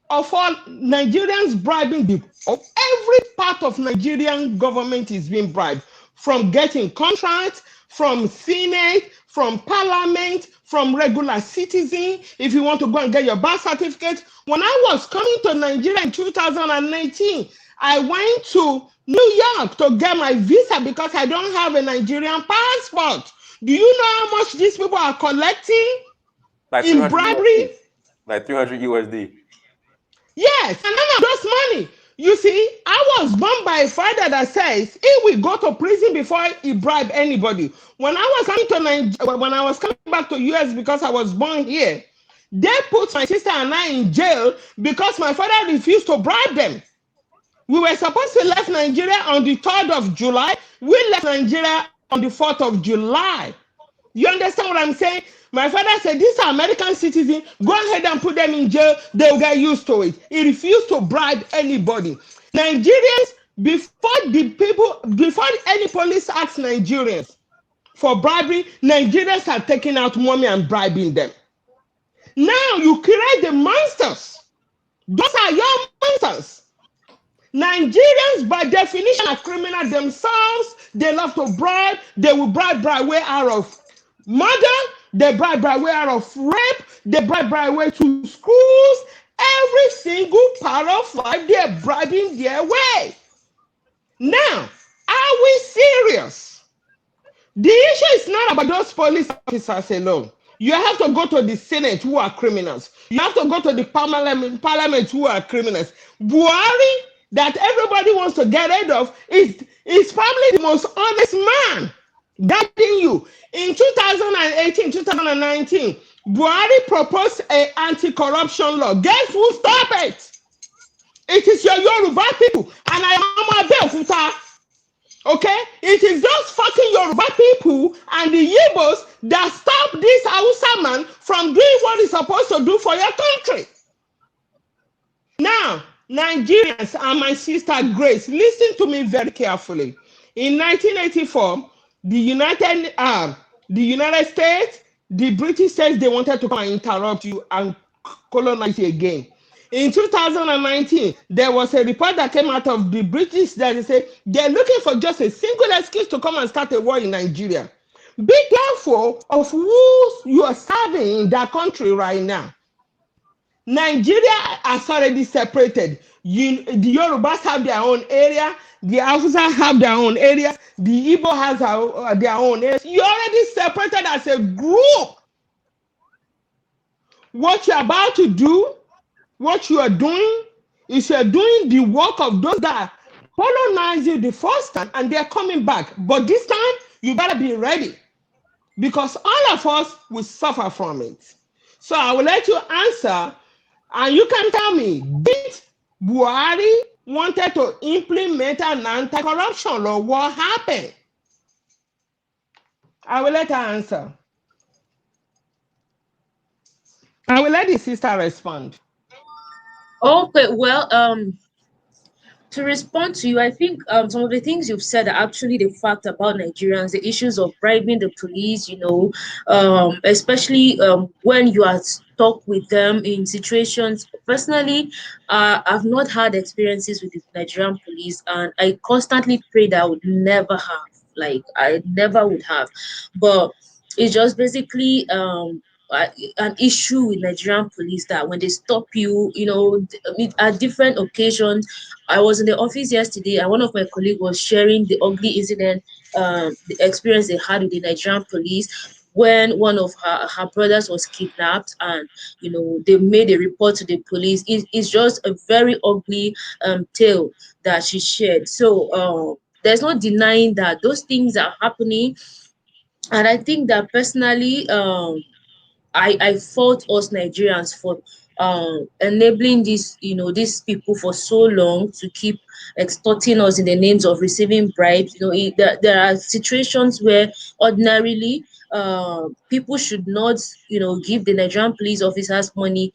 Speaker 3: of all Nigerians bribing every part of Nigerian government is being bribed, from getting contracts, from Senate, from Parliament, from regular citizen. If you want to go and get your birth certificate. When I was coming to Nigeria in 2019, I went to New York to get my visa because I don't have a Nigerian passport. Do you know how much these people are collecting in bribery?
Speaker 1: Like 300 USD.
Speaker 2: Yes, and none of those money. You see, I was born by a father that says he will go to prison before he bribe anybody. When I was coming to Nigeria, when I was coming back to US because I was born here, they put my sister and I in jail because my father refused to bribe them. We were supposed to leave Nigeria on the 3rd of July. We left Nigeria on the 4th of July. You understand what I'm saying? My father said, these are American citizens. Go ahead and put them in jail. They'll get used to it. He refused to bribe anybody. Nigerians, before any police asks Nigerians for bribery, Nigerians are taking out money and bribing them. Now you create the monsters. Those are your monsters. Nigerians, by definition, are criminals themselves. They love to bribe. They will bribe by way out of murder. They bribe by way out of rape. They bribe by way to schools. Every single part of life, they're bribing their way. Now, are we serious? The issue is not about those police officers alone.
Speaker 3: You have to go to the Senate who are criminals. You have to go to the parliament who are criminals. Buhari, that everybody wants to get rid of, is probably the most honest man guiding you. In 2018, 2019, Buhari proposed an anti-corruption law. Guess who stopped it? It is your Yoruba people. And I am Abeokuta. Okay? It is those fucking Yoruba people and the Yigbos that stop this Hausa man from doing what he's supposed to do for your country. Now, Nigerians and my sister Grace, listen to me very carefully. In 1984, the United States, the British says they wanted to come and interrupt you and colonize you again. In 2019, there was a report that came out of the British that they say they're looking for just a single excuse to come and start a war in Nigeria. Be careful of who you are serving in that country right now. Nigeria has already separated. The Yorubas have their own area, the Hausas have their own area, the Igbo has their own area. You already separated as a group. What you're about to do, what you are doing, is you're doing the work of those that colonized you the first time and they're coming back. But this time, you better be ready because all of us will suffer from it. So I will let you answer. And you can tell me, did Buhari wanted to implement an anti-corruption law? What happened? I will let her answer. I will let the sister respond.
Speaker 2: Okay, well, to respond to you, I think some of the things you've said are actually the fact about Nigerians, the issues of bribing the police, especially when you are stuck with them in situations. Personally, I've not had experiences with the Nigerian police, and I constantly pray that I would never have. Like, I never would have. But it's just basically an issue with Nigerian police that when they stop you, at different occasions. I was in the office yesterday, and one of my colleagues was sharing the ugly incident, the experience they had with the Nigerian police when one of her brothers was kidnapped, and they made a report to the police. It's just a very ugly tale that she shared. So there's no denying that those things are happening, and I think that personally, I fault us Nigerians for enabling these people for so long to keep extorting us in the names of receiving bribes. There are situations where ordinarily people should not give the Nigerian police officers money,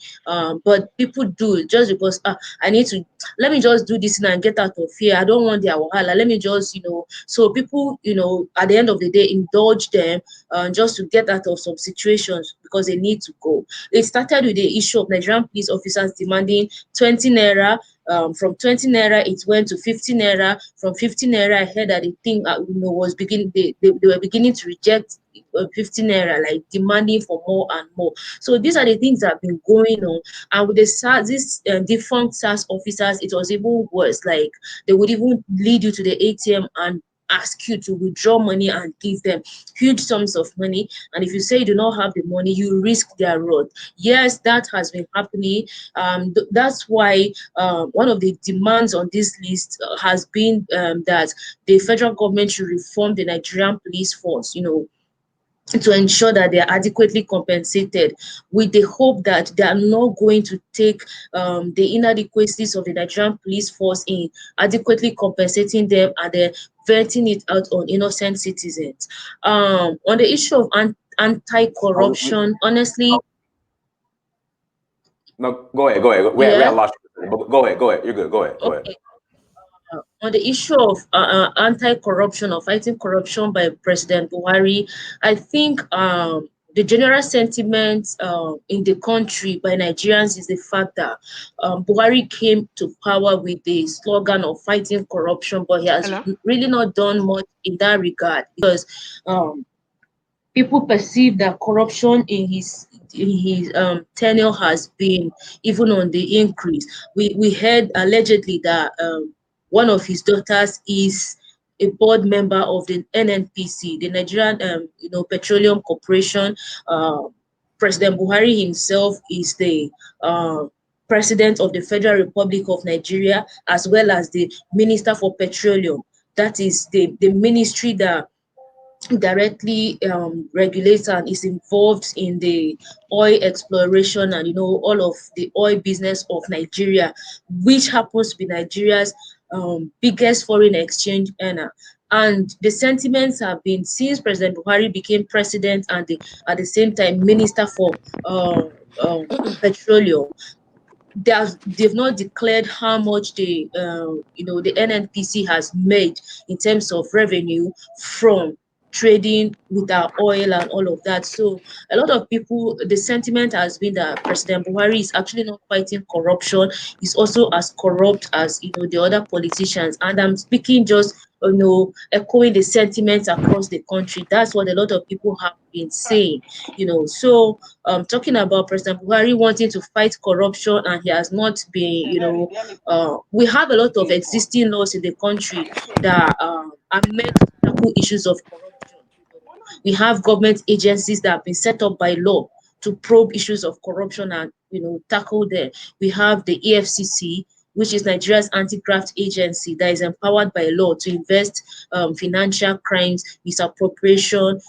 Speaker 2: but people do just because I need to, let me just do this and get out of here. I don't want their wahala. Let me just so people at the end of the day indulge them just to get out of some situations because they need to go. It started with the issue of Nigerian police officers demanding 20 naira. From 20 naira, it went to 50 naira. From 50 naira, I heard that the thing was beginning. They were beginning to reject 50 naira, like demanding for more and more. So these are the things that have been going on. And with the SARS, these defunct SARS officers, it was even worse. Like they would even lead you to the ATM and ask you to withdraw money and give them huge sums of money, and if you say you do not have the money, you risk their road. Yes, that has been happening. That's why one of the demands on this list has been that the federal government should reform the Nigerian police force, to ensure that they are adequately compensated, with the hope that they are not going to take the inadequacies of the Nigerian police force in adequately compensating them and then venting it out on innocent citizens. On the issue of anti-corruption, honestly.
Speaker 1: No, go ahead. We
Speaker 2: Yeah.
Speaker 1: had lost you, but go ahead. You're good. Go ahead.
Speaker 2: Okay. On the issue of anti-corruption or fighting corruption by President Buhari, I think the general sentiment in the country by Nigerians is the fact that Buhari came to power with the slogan of fighting corruption, but he has really not done much in that regard, because people perceive that corruption in his tenure has been even on the increase. We heard allegedly that one of his daughters is a board member of the NNPC, the Nigerian Petroleum Corporation. President Buhari himself is the President of the Federal Republic of Nigeria, as well as the Minister for Petroleum. That is the ministry that directly regulates and is involved in the oil exploration and all of the oil business of Nigeria, which happens to be Nigeria's biggest foreign exchange earner. And the sentiments have been, since President Buhari became president and at the same time minister for petroleum, they've not declared how much the NNPC has made in terms of revenue from trading with our oil and all of that. So a lot of people, the sentiment has been that President Buhari is actually not fighting corruption. He's also as corrupt as the other politicians. And I'm speaking just echoing the sentiments across the country. That's what a lot of people have been saying. So talking about President Buhari wanting to fight corruption, and he has not been, we have a lot of existing laws in the country that are meant to tackle issues of corruption. We have government agencies that have been set up by law to probe issues of corruption and tackle them. We have the EFCC, which is Nigeria's anti-graft agency, that is empowered by law to invest financial crimes, misappropriation,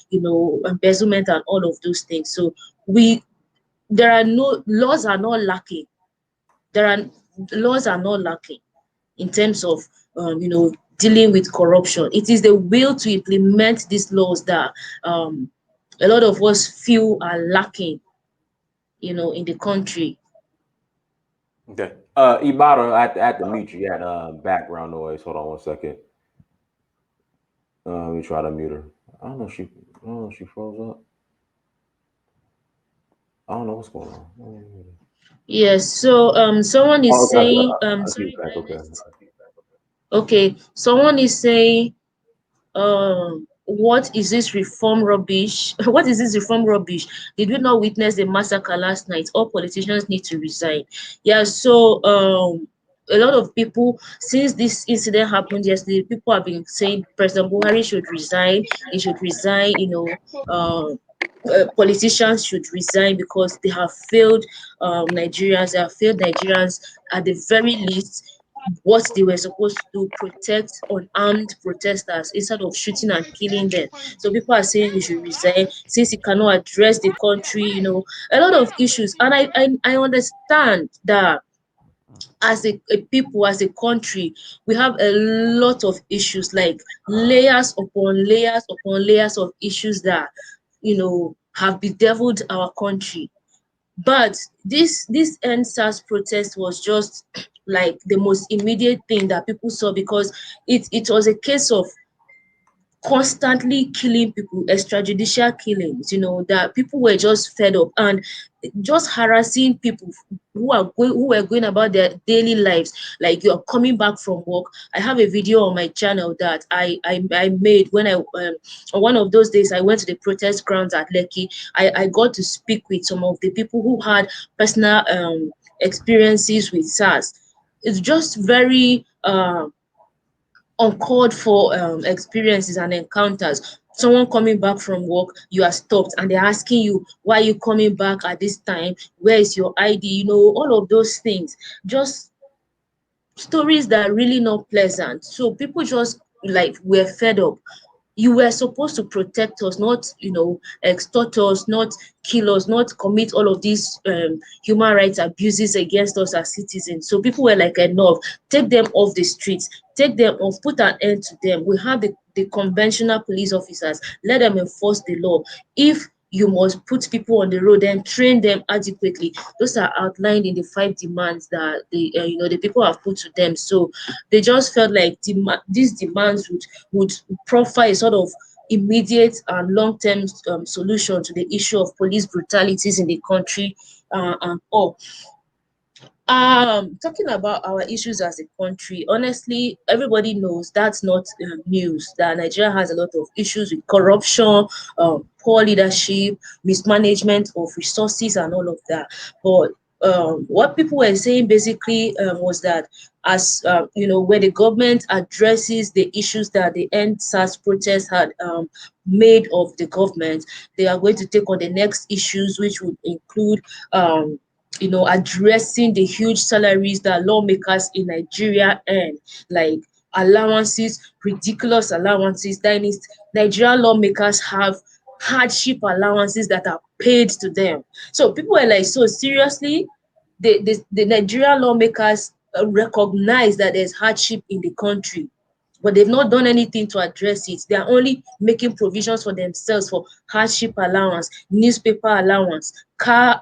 Speaker 2: embezzlement, and all of those things. So there are no laws are not lacking. Laws are not lacking in terms of dealing with corruption. It is the will to implement these laws that a lot of us feel are lacking, in the country.
Speaker 1: Okay. Ibarra, I have to mute you. You had background noise. Hold on one second. Let me try to mute her. I don't know if she froze up. I don't know what's going on.
Speaker 2: Yes, so someone is saying
Speaker 1: Sorry, okay.
Speaker 2: Okay, someone is saying what is this reform rubbish? What is this reform rubbish? Did we not witness the massacre last night? All politicians need to resign. Yeah, so a lot of people, since this incident happened yesterday, people have been saying President Buhari should resign. He should resign. Politicians should resign because they have failed Nigerians. They have failed Nigerians at the very least. What they were supposed to do, protect unarmed protesters instead of shooting and killing them. So people are saying he should resign since he cannot address the country, a lot of issues. And I understand that as a people, as a country, we have a lot of issues, like layers upon layers upon layers of issues that have bedeviled our country. But this Sars protest was just like the most immediate thing that people saw, because it was a case of constantly killing people, extrajudicial killings, that people were just fed up and just harassing people who were going about their daily lives. Like, you're coming back from work. I have a video on my channel that I made when I on one of those days I went to the protest grounds at Lekki. I got to speak with some of the people who had personal experiences with SARS. It's just very uncalled for experiences and encounters. Someone coming back from work, you are stopped and they're asking you, why are you coming back at this time? Where is your ID? All of those things. Just stories that are really not pleasant. So people just like were fed up. You were supposed to protect us, not extort us, not kill us, not commit all of these human rights abuses against us as citizens. So people were like, enough, take them off the streets, take them off, put an end to them. We have the conventional police officers, let them enforce the law. If you must put people on the road, then train them adequately. Those are outlined in the 5 demands that the people have put to them. So they just felt like these demands would profile a sort of immediate and long-term solution to the issue of police brutalities in the country and all. Talking about our issues as a country, honestly, everybody knows that's not news, that Nigeria has a lot of issues with corruption, poor leadership, mismanagement of resources, and all of that. But what people were saying basically was that as where the government addresses the issues that the end SARS protest had made of the government, they are going to take on the next issues, which would include addressing the huge salaries that lawmakers in Nigeria earn, like allowances, ridiculous allowances. That means Nigerian lawmakers have hardship allowances that are paid to them. So people are like, so seriously, the Nigerian lawmakers recognize that there's hardship in the country, but they've not done anything to address it. They are only making provisions for themselves for hardship allowance, newspaper allowance, car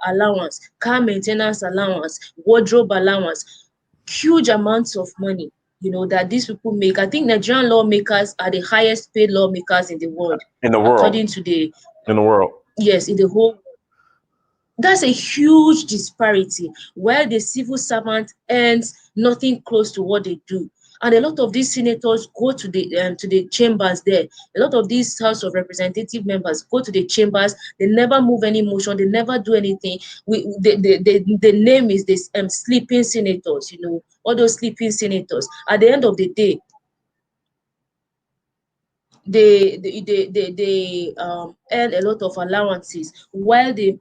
Speaker 2: maintenance allowance, wardrobe allowance, huge amounts of money, that these people make. I think Nigerian lawmakers are the highest paid lawmakers in the world,
Speaker 1: In the world.
Speaker 2: according to the,
Speaker 1: In the world.
Speaker 2: yes, in the whole. That's a huge disparity, where the civil servant earns nothing close to what they do. And a lot of these senators go to the chambers there. A lot of these House of Representative members go to the chambers. They never move any motion. They never do anything. The name is this sleeping senators. All those sleeping senators. At the end of the day, they earn a lot of allowances, while the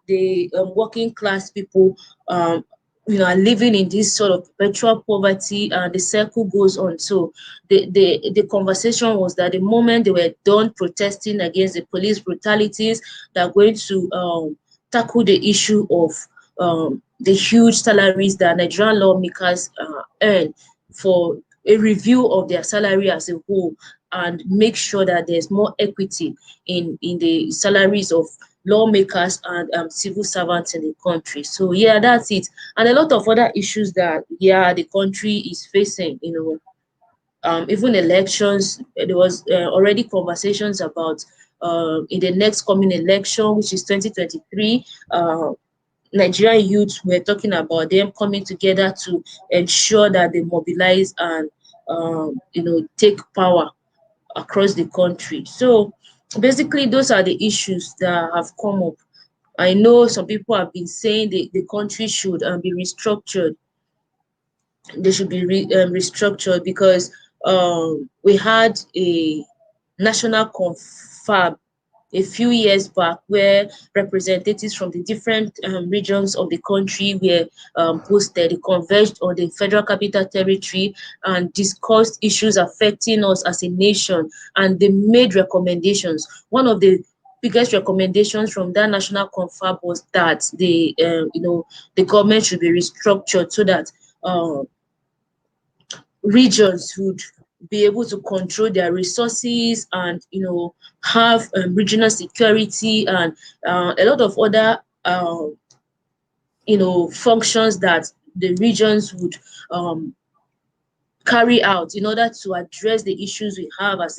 Speaker 2: working class people are living in this sort of perpetual poverty, and the circle goes on. So the conversation was that the moment they were done protesting against the police brutalities, they're going to tackle the issue of the huge salaries that Nigerian lawmakers earn, for a review of their salary as a whole, and make sure that there's more equity in the salaries of lawmakers and civil servants in the country. So yeah, that's it. And a lot of other issues that the country is facing. Even elections. There was already conversations about in the next coming election, which is 2023. Nigerian youths were talking about them coming together to ensure that they mobilize and take power across the country. So basically, those are the issues that have come up. I know some people have been saying the country should be restructured. They should be restructured because we had a national confab a few years back, where representatives from the different regions of the country were posted. They converged on the Federal Capital Territory and discussed issues affecting us as a nation, and they made recommendations. One of the biggest recommendations from that national confab was that the government should be restructured so that regions would be able to control their resources, and have regional security, and a lot of other functions that the regions would um, carry out in order to address the issues we have as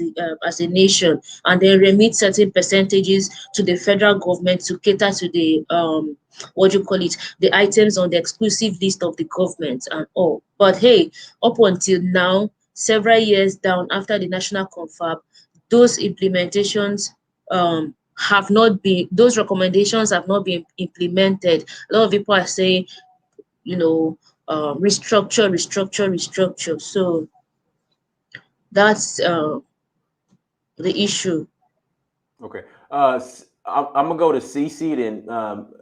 Speaker 2: a nation, and then remit certain percentages to the federal government to cater to the what do you call it, the items on the exclusive list of the government and all. But hey, up until now, several years down after the national confab, those implementations have not been those recommendations have not been implemented. A lot of people are saying, restructure. So that's the issue.
Speaker 1: Okay. I'm gonna go to Cece, then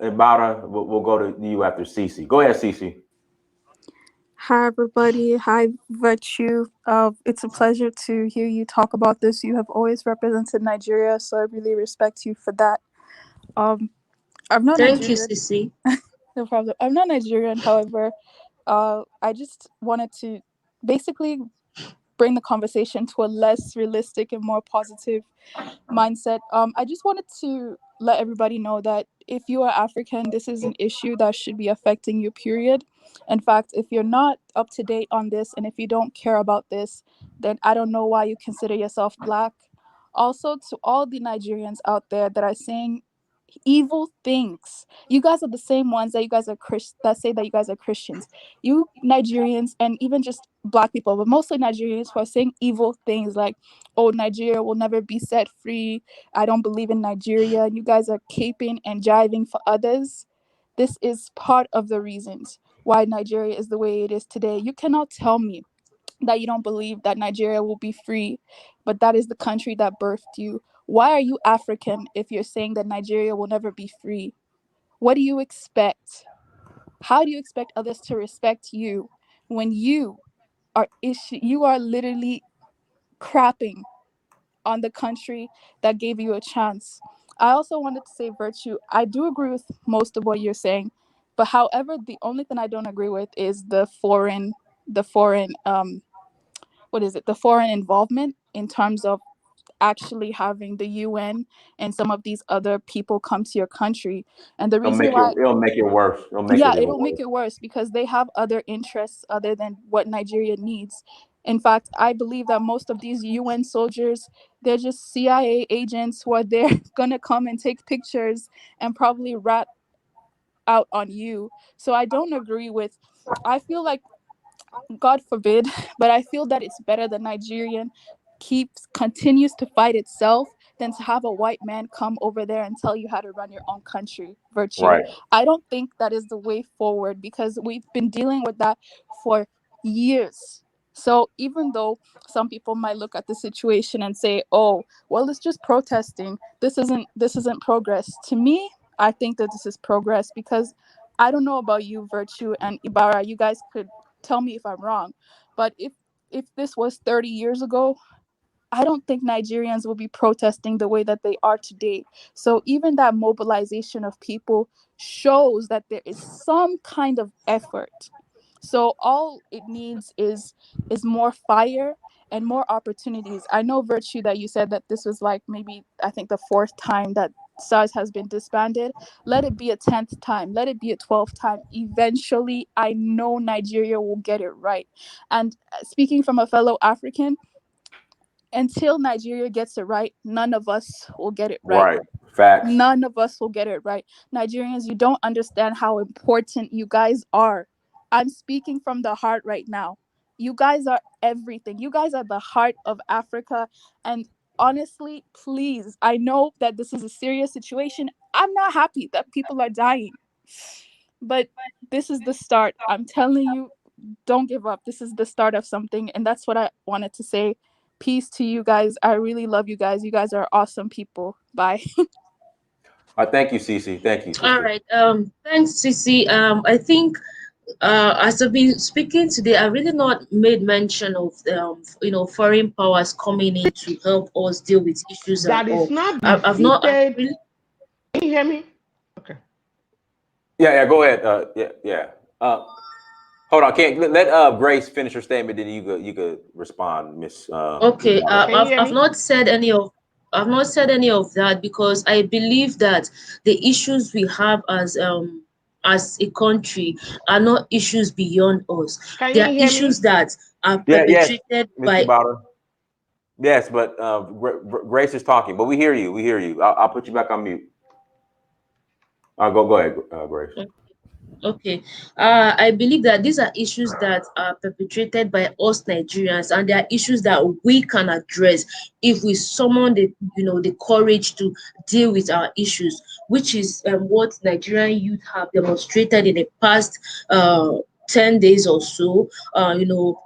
Speaker 1: Ibarra. We'll go to you after Cece. Go ahead, Cece.
Speaker 4: Hi, everybody. Hi, Virtue. It's a pleasure to hear you talk about this. You have always represented Nigeria, so I really respect you for that. Um, I'm not
Speaker 2: Thank you,
Speaker 4: Nigerian.
Speaker 2: Sissy.
Speaker 4: No problem. I'm not Nigerian. However, I just wanted to basically bring the conversation to a less realistic and more positive mindset. I just wanted to let everybody know that if you are African, this is an issue that should be affecting you, period. In fact, if you're not up to date on this and if you don't care about this, then I don't know why you consider yourself black. Also, to all the Nigerians out there that are saying evil things. You guys are the same ones that you guys are that say that you guys are Christians. You Nigerians and even just black people, but mostly Nigerians who are saying evil things like, "Oh, Nigeria will never be set free. I don't believe in Nigeria." And you guys are caping and jiving for others. This is part of the reasons why Nigeria is the way it is today. You cannot tell me that you don't believe that Nigeria will be free, but that is the country that birthed you. Why are you African if you're saying that Nigeria will never be free? What do you expect? How do you expect others to respect you when you are literally crapping on the country that gave you a chance? I also wanted to say, Virtue, I do agree with most of what you're saying, but however, the only thing I don't agree with is the foreign what is it, the foreign involvement in terms of actually having the UN and some of these other people come to your country. And the reason why,
Speaker 1: It'll make it worse. It'll make
Speaker 4: yeah,
Speaker 1: it even
Speaker 4: it'll
Speaker 1: worse.
Speaker 4: make it worse because they have other interests other than what Nigeria needs. In fact, I believe that most of these UN soldiers, they're just CIA agents who are there gonna come and take pictures and probably rat out on you. So I don't agree with, I feel like, God forbid, but I feel that it's better that Nigerian continues to fight itself than to have a white man come over there and tell you how to run your own country. Virtue.
Speaker 1: Right.
Speaker 4: I don't think that is the way forward because we've been dealing with that for years. So even though some people might look at the situation and say, "Oh, well, it's just protesting. This isn't progress." To me, I think that this is progress because I don't know about you, Virtue and Ibarra. You guys could tell me if I'm wrong, but if this was 30 years ago, I don't think Nigerians will be protesting the way that they are today. So even that mobilization of people shows that there is some kind of effort. So all it needs is more fire and more opportunities. I know, Virtue, that you said that this was like maybe I think the fourth time that SARS has been disbanded. Let it be a 10th time. Let it be a 12th time. Eventually, I know Nigeria will get it right. And speaking from a fellow African, until Nigeria gets it right, none of us will get it right.
Speaker 1: Right. Facts.
Speaker 4: None of us will get it right. Nigerians, you don't understand how important you guys are. I'm speaking from the heart right now. You guys are everything. You guys are the heart of Africa. And honestly, please, I know that this is a serious situation. I'm not happy that people are dying. But this is the start. I'm telling you, don't give up. This is the start of something. And that's what I wanted to say. Peace to you guys. I really love you guys. You guys are awesome people. Bye.
Speaker 1: Thank you, Cece. Thank you,
Speaker 2: All
Speaker 1: sister.
Speaker 2: right. Thanks, Sissy. I think as I've been speaking today, I really not made mention of foreign powers coming in to help us deal with issues at
Speaker 3: That is
Speaker 2: all.
Speaker 3: not
Speaker 2: I've not. I've
Speaker 3: defeated.
Speaker 2: really,
Speaker 3: Can you hear me? Okay.
Speaker 1: Yeah, yeah. Go ahead. Yeah, yeah. Uh, Hold on. Can't let Grace finish her statement. Then you could respond, Miss
Speaker 2: okay.
Speaker 1: Ibarra.
Speaker 3: Can you hear
Speaker 2: I've
Speaker 3: me?
Speaker 2: not said any of. I've not said any of that because I believe that the issues we have as a country are not issues beyond us.
Speaker 3: Can
Speaker 2: They
Speaker 3: you
Speaker 2: are
Speaker 3: hear
Speaker 2: issues
Speaker 3: me?
Speaker 2: that are
Speaker 1: Yeah, yes,
Speaker 2: perpetrated
Speaker 1: Miss
Speaker 2: by.
Speaker 1: Ibarra. Yes, but Grace is talking, but we hear you. We hear you. I'll put you back on mute. Go ahead, Grace.
Speaker 2: Okay. I believe that these are issues that are perpetrated by us Nigerians, and they are issues that we can address if we summon the courage to deal with our issues, which is what Nigerian youth have demonstrated in the past 10 days or so.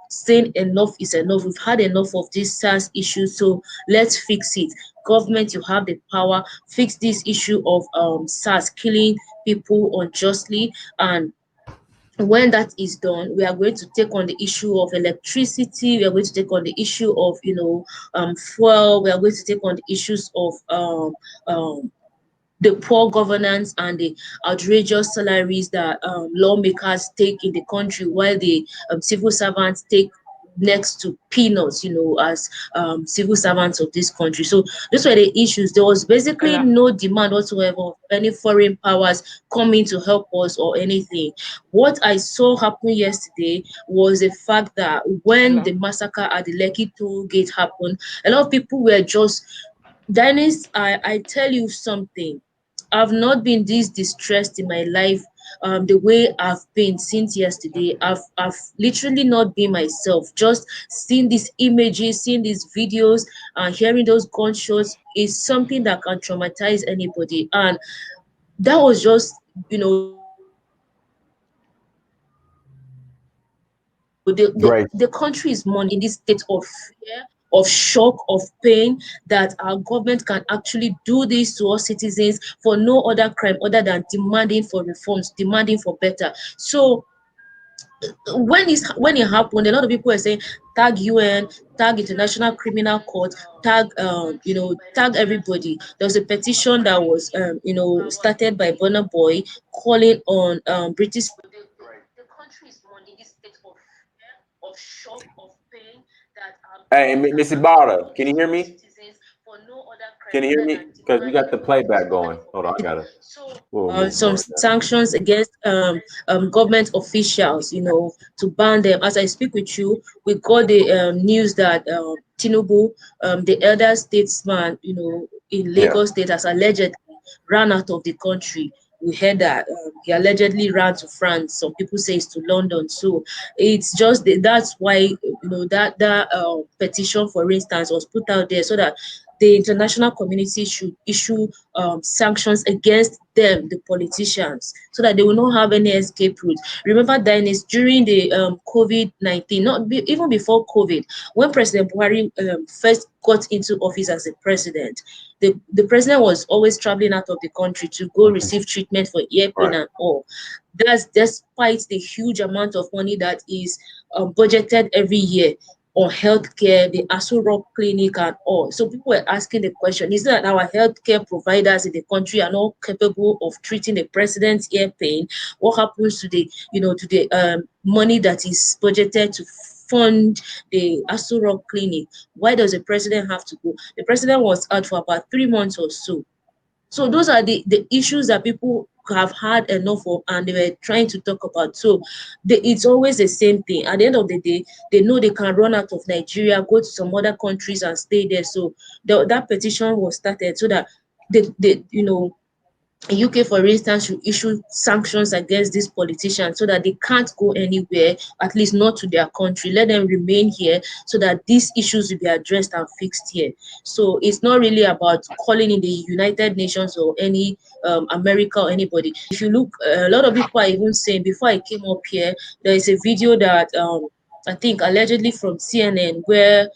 Speaker 2: Saying enough is enough. We've had enough of this SARS issue, so let's fix it. Government, you have the power, fix this issue of SARS killing people unjustly. And when that is done, we are going to take on the issue of electricity. We are going to take on the issue of fuel. We are going to take on the issues of the poor governance and the outrageous salaries that lawmakers take in the country, while the civil servants take next to peanuts, as civil servants of this country. So those were the issues. There was basically
Speaker 3: Hello.
Speaker 2: no demand whatsoever of any foreign powers coming to help us or anything. What I saw happen yesterday was the fact that when
Speaker 3: Hello.
Speaker 2: the massacre at the Lekki toll gate happened, a lot of people were just Dennis, I tell you something. I've not been this distressed in my life the way I've been since yesterday.
Speaker 3: Okay.
Speaker 2: I've literally not been myself. Just seeing these images, seeing these videos, and hearing those gunshots is something that can traumatize anybody. And that was just,
Speaker 1: Great.
Speaker 2: The country is more in this state of fear, of shock, of pain, that our government can actually do this to us citizens for no other crime other than demanding for reforms, demanding for better. So when it happened, a lot of people were saying tag UN, tag International Criminal Court, tag tag everybody. There was a petition that was started by Burna Boy calling on British. The country is more in this state of fear, of shock, of pain, that our
Speaker 1: Hey,
Speaker 2: government can
Speaker 1: Miss
Speaker 2: actually
Speaker 1: Ibarra,
Speaker 2: do
Speaker 1: can
Speaker 2: this
Speaker 1: you
Speaker 2: to
Speaker 1: hear
Speaker 2: our
Speaker 1: me?
Speaker 2: citizens for no other crime
Speaker 1: Can you hear
Speaker 2: other
Speaker 1: me?
Speaker 2: than
Speaker 1: Because we got
Speaker 2: demanding
Speaker 1: the
Speaker 2: for reforms,
Speaker 1: playback
Speaker 2: demanding
Speaker 1: going.
Speaker 2: for
Speaker 1: Hold on, I
Speaker 2: better.
Speaker 1: gotta.
Speaker 2: So
Speaker 1: We'll move
Speaker 2: some
Speaker 1: more of that.
Speaker 2: sanctions against government officials, to ban them. As I speak with you, we got the news that Tinubu, the elder statesman, in
Speaker 1: Yeah.
Speaker 2: Lagos State, has allegedly ran out of the country. We heard that he allegedly ran to France. Some people say it's to London. So it's just that's why that petition, for instance, was put out there so that the international community should issue sanctions against them, the politicians, so that they will not have any escape route. Remember, Dennis, during the COVID-19, even before COVID, when President Buhari first got into office as a president, the president was always traveling out of the country to go receive treatment for ear pain
Speaker 1: Right.
Speaker 2: and all. That's despite the huge amount of money that is budgeted every year on healthcare, the Aso Rock Clinic and all. So people were asking the question, is that our healthcare providers in the country are not capable of treating the president's ear pain? What happens to the money that is budgeted to fund the Aso Rock Clinic? Why does the president have to go? The president was out for about 3 months or so. So those are the issues that people have had enough of and they were trying to talk about. So it's always the same thing. At the end of the day, they know they can run out of Nigeria, go to some other countries and stay there. So that petition was started so that UK, for instance, should issue sanctions against these politicians so that they can't go anywhere, at least not to their country. Let them remain here so that these issues will be addressed and fixed here. So it's not really about calling in the United Nations or any America or anybody. If you look, a lot of people are even saying, before I came up here, there is a video that I think allegedly from CNN where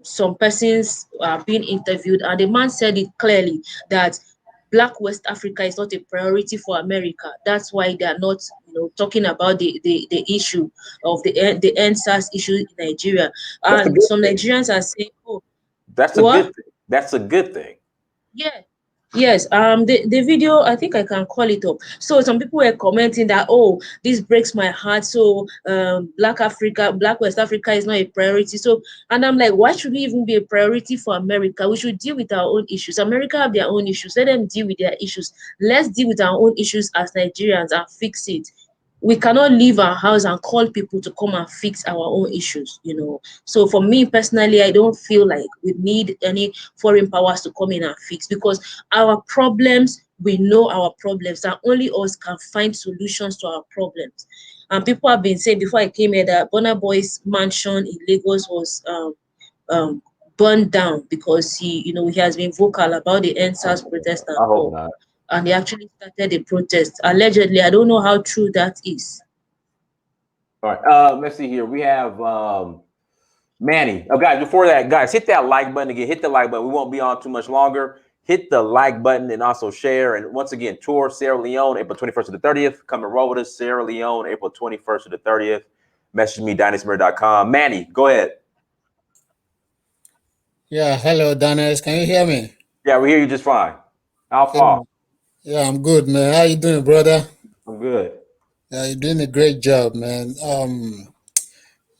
Speaker 2: some persons are being interviewed, and the man said it clearly that Black West Africa is not a priority for America. That's why they are not, talking about the issue of the NSAS issue in Nigeria.
Speaker 1: That's a
Speaker 2: And
Speaker 1: good
Speaker 2: some
Speaker 1: thing.
Speaker 2: Nigerians are saying, "Oh,
Speaker 1: That's a good
Speaker 2: what?
Speaker 1: thing. That's a good thing.
Speaker 2: Yeah, yes." The video, I think I can call it up. So some people were commenting that, "Oh, this breaks my heart. So Black West Africa is not a priority." So, and I'm like, why should we even be a priority for America? We should deal with our own issues. America have their own issues. Let them deal with their issues. Let's deal with our own issues as Nigerians and fix it. We cannot leave our house and call people to come and fix our own issues. So for me personally, I don't feel like we need any foreign powers to come in and fix, because our problems, we know our problems, and only us can find solutions to our problems. And people have been saying before I came here that Burna Boy's mansion in Lagos was um, burned down because he has been vocal about the NSAS protest and
Speaker 1: I hope
Speaker 2: all.
Speaker 1: not.
Speaker 2: And they actually started a protest. Allegedly, I don't know how true that is.
Speaker 1: All right. Let's see here. We have Manny. Oh, guys, before that, guys, hit that like button again. Hit the like button. We won't be on too much longer. Hit the like button and also share. And once again, tour Sierra Leone, April 21st to the 30th. Come and roll with us, Sierra Leone, April 21st to the 30th. Message me, DynasMir.com. Manny, go ahead.
Speaker 5: Yeah, hello, Dennis. Can you hear me?
Speaker 1: Yeah, we hear you just fine. How
Speaker 5: Yeah,
Speaker 1: far?
Speaker 5: yeah, I'm good, man. How you doing, brother?
Speaker 1: I'm good.
Speaker 5: Yeah, you're doing a great job, man.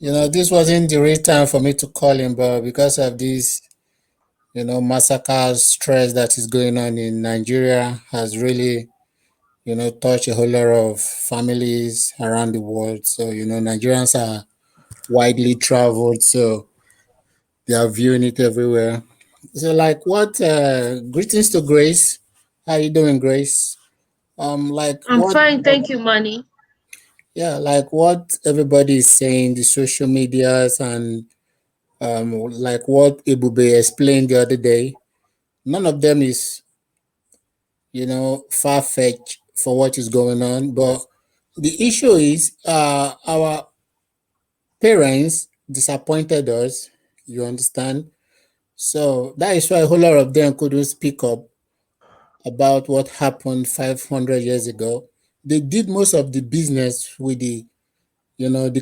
Speaker 5: This wasn't the right time for me to call him, but because of this, massacre stress that is going on in Nigeria has really, touched a whole lot of families around the world. So, Nigerians are widely traveled, so they are viewing it everywhere. So, like, what? Greetings to Grace. How you doing, Grace? Like
Speaker 2: I'm
Speaker 5: what?
Speaker 2: fine, thank you, Manny.
Speaker 5: Yeah, like what everybody is saying, the social medias and like what Ebube explained the other day. None of them is, far fetched for what is going on. But the issue is, our parents disappointed us, you understand? So that is why a whole lot of them couldn't speak up about what happened 500 years ago. They did most of the business with the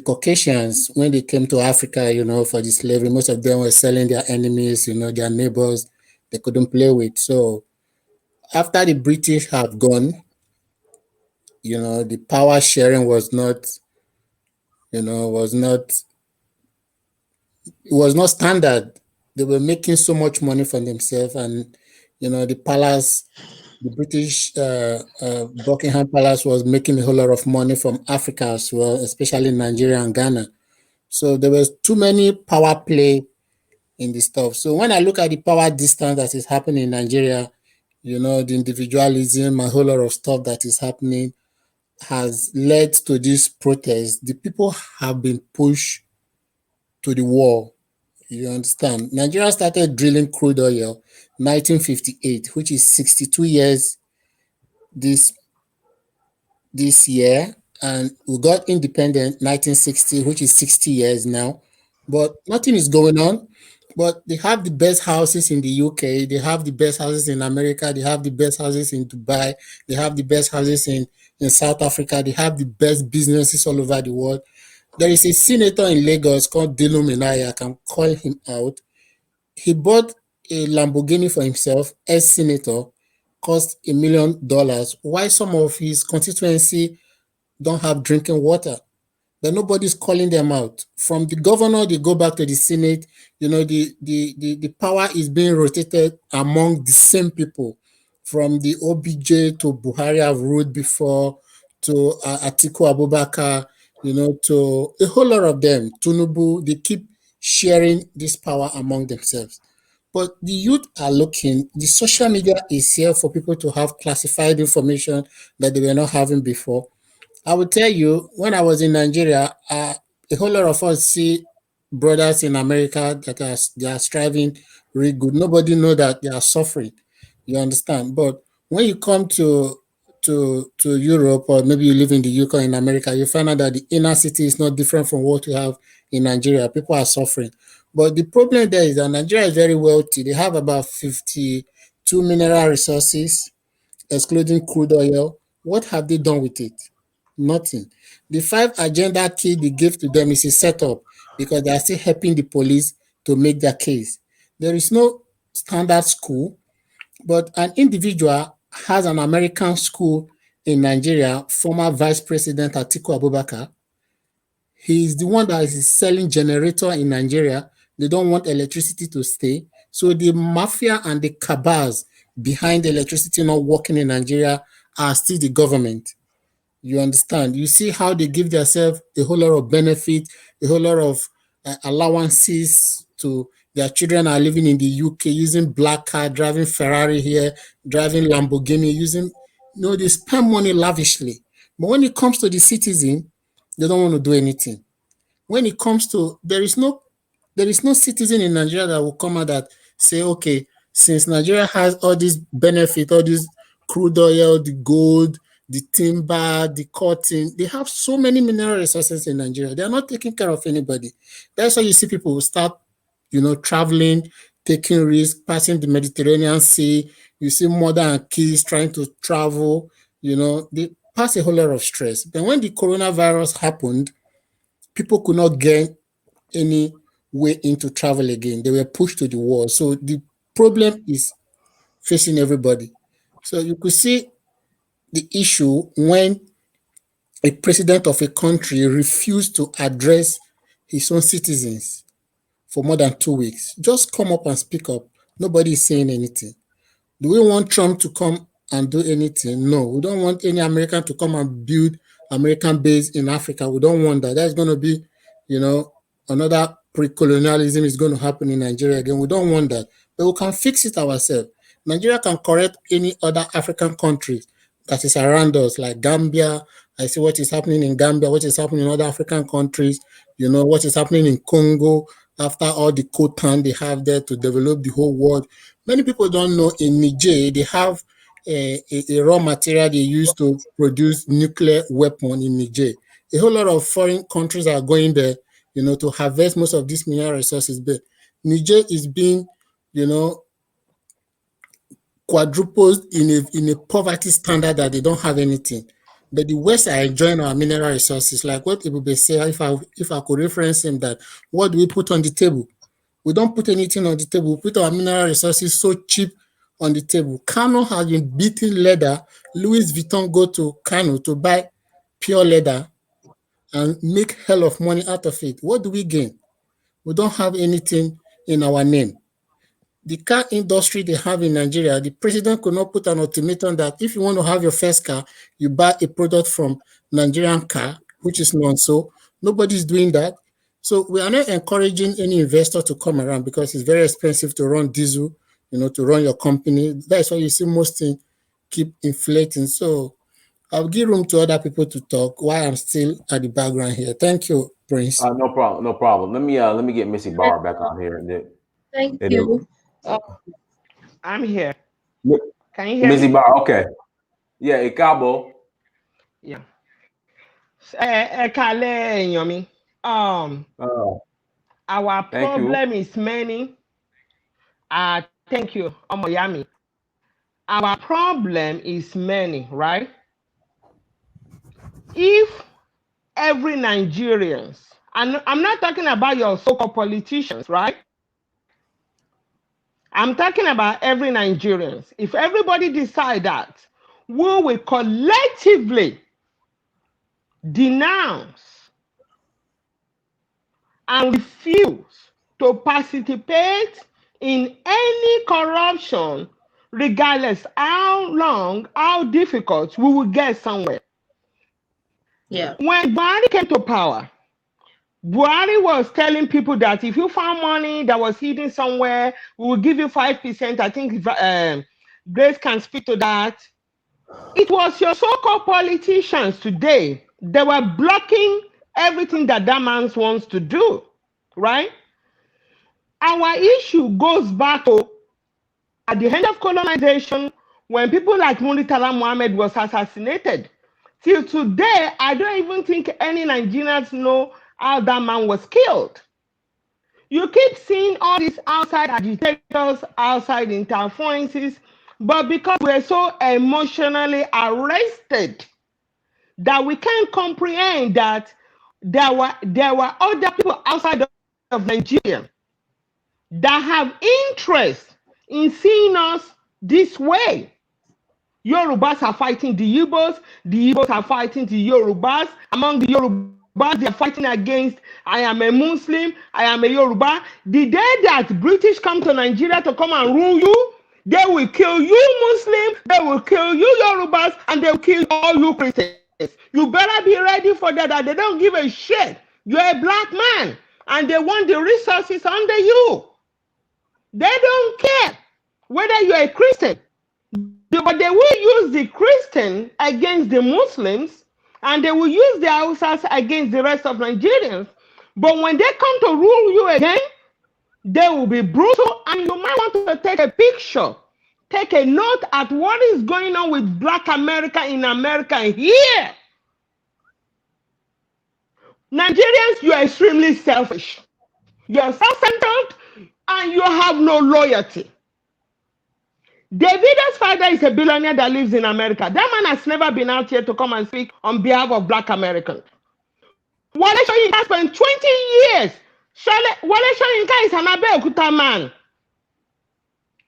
Speaker 5: Caucasians when they came to Africa, for the slavery. Most of them were selling their enemies, their neighbors they couldn't play with. So after the British have gone, the power sharing was not it was not standard. They were making so much money for themselves, and the palace, the British Buckingham Palace was making a whole lot of money from Africa as well, especially Nigeria and Ghana. So there was too many power play in the stuff. So when I look at the power distance that is happening in Nigeria, the individualism, a whole lot of stuff that is happening has led to this protest. The people have been pushed to the wall. You understand? Nigeria started drilling crude oil 1958, which is 62 years this this year, and we got independent 1960, which is 60 years now. But nothing is going on. But they have the best houses in the UK, they have the best houses in America, they have the best houses in Dubai, they have the best houses in South Africa, they have the best businesses all over the world. There is a senator in Lagos called Dilo Minaya. I can call him out. He bought a Lamborghini for himself as senator, cost $1 million. Why some of his constituency don't have drinking water? But nobody's calling them out. From the governor, they go back to the Senate. The power is being rotated among the same people. From the OBJ to Buhari, I've ruled before, to Atiku Abubakar, to a whole lot of them. Tunubu, they keep sharing this power among themselves. But the youth are looking, the social media is here for people to have classified information that they were not having before. I will tell you, when I was in Nigeria, a whole lot of us see brothers in America that they are striving really good. Nobody know that they are suffering. You understand? But when you come to Europe, or maybe you live in the UK or in America, you find out that the inner city is not different from what we have in Nigeria. People are suffering. But the problem there is that Nigeria is very wealthy. They have about 52 mineral resources, excluding crude oil. What have they done with it? Nothing. The 5 agenda key they gave to them is a setup because they are still helping the police to make their case. There is no standard school, but an individual has an American school in Nigeria, former Vice President Atiku Abubakar. He is the one that is selling generator in Nigeria. They don't want electricity to stay. So the mafia and the cabals behind the electricity not working in Nigeria are still the government. You understand? You see how they give themselves a whole lot of benefit, a whole lot of allowances to their children are living in the UK using black car, driving Ferrari here, driving Lamborghini, they spend money lavishly. But when it comes to the citizen, they don't want to do anything. When it comes to, there is no citizen in Nigeria that will come out that say, okay, since Nigeria has all these benefit, all this crude oil, the gold, the timber, the cotton, they have so many mineral resources in Nigeria. They are not taking care of anybody. That's why you see people start, traveling, taking risks, passing the Mediterranean Sea. You see mother and kids trying to travel, they pass a whole lot of stress. But when the coronavirus happened, people could not get any way into travel again. They were pushed to the wall. So the problem is facing everybody. So you could see the issue when a president of a country refused to address his own citizens for more than 2 weeks. Just come up and speak up. Nobody is saying anything. Do we want Trump to come and do anything? No, we don't want any American to come and build American base in Africa. We don't want that. That's going to be, another pre-colonialism is going to happen in Nigeria again. We don't want that. But we can fix it ourselves. Nigeria can correct any other African country that is around us, like Gambia. I see what is happening in Gambia, what is happening in other African countries, what is happening in Congo after all the coltan they have there to develop the whole world. Many people don't know in Niger, they have a raw material they use to produce nuclear weapon in Niger. A whole lot of foreign countries are going there, to harvest most of these mineral resources. But Niger is being, quadrupled in a poverty standard that they don't have anything. But the West are enjoying our mineral resources. Like what Ibube say, if I could reference him, that what do we put on the table? We don't put anything on the table. We put our mineral resources so cheap on the table. Kano has been beating leather. Louis Vuitton go to Kano to buy pure leather and make hell of money out of it. What do we gain? We don't have anything in our name. The car industry they have in Nigeria, the president could not put an ultimatum that if you want to have your first car, you buy a product from Nigerian car, which is non-so. Nobody's doing that. So we are not encouraging any investor to come around because it's very expensive to run diesel, to run your company. That's why you see most things keep inflating. So I'll give room to other people to talk while I'm still at the background here. Thank you, Prince.
Speaker 1: No problem. No problem. Let me get Missy Barr back on here.
Speaker 2: Thank you.
Speaker 3: I'm here.
Speaker 1: Yeah.
Speaker 3: Can you hear
Speaker 1: Missy
Speaker 3: me?
Speaker 1: Barr, okay. Yeah, Ikabo.
Speaker 3: Yeah. Ekale Yomi. Our problem is many. Thank you, Omoyami. Our problem is many, right? If every Nigerians, and I'm not talking about your so-called politicians, right? I'm talking about every Nigerians. If everybody decide that, we will collectively denounce and refuse to participate in any corruption, regardless how long, how difficult, we will get somewhere.
Speaker 2: Yeah.
Speaker 3: When Buhari came to power, Buhari was telling people that if you found money that was hidden somewhere, we will give you 5%. I think Grace can speak to that. It was your so-called politicians today. They were blocking everything that man wants to do, right? Our issue goes back to at the end of colonization, when people like Muritala Muhammad was assassinated. Till today, I don't even think any Nigerians know how that man was killed. You keep seeing all these outside agitators, outside interferences, but because we're so emotionally arrested that we can't comprehend that there were other people outside of Nigeria that have interest in seeing us this way. Yorubas are fighting the Igbos are fighting the Yorubas. Among the Yorubas, they are fighting against, I am a Muslim, I am a Yoruba. The day that British come to Nigeria to come and rule you, they will kill you Muslim, they will kill you Yorubas, and they will kill all you Christians. You better be ready for that. They don't give a shit. You're a black man, and they want the resources under you. They don't care whether you're a Christian. But they will use the Christian against the Muslims, and they will use the Hausas against the rest of Nigerians. But when they come to rule you again, they will be brutal, and you might want to take a picture, take a note at what is going on with Black America in America here. Nigerians, you are extremely selfish. You are self-centered, and you have no loyalty. Davido's father is a billionaire that lives in America. That man has never been out here to come and speak on behalf of Black Americans. Wale Soyinka spent 20 years. Wale Soyinka is an Abeokuta man.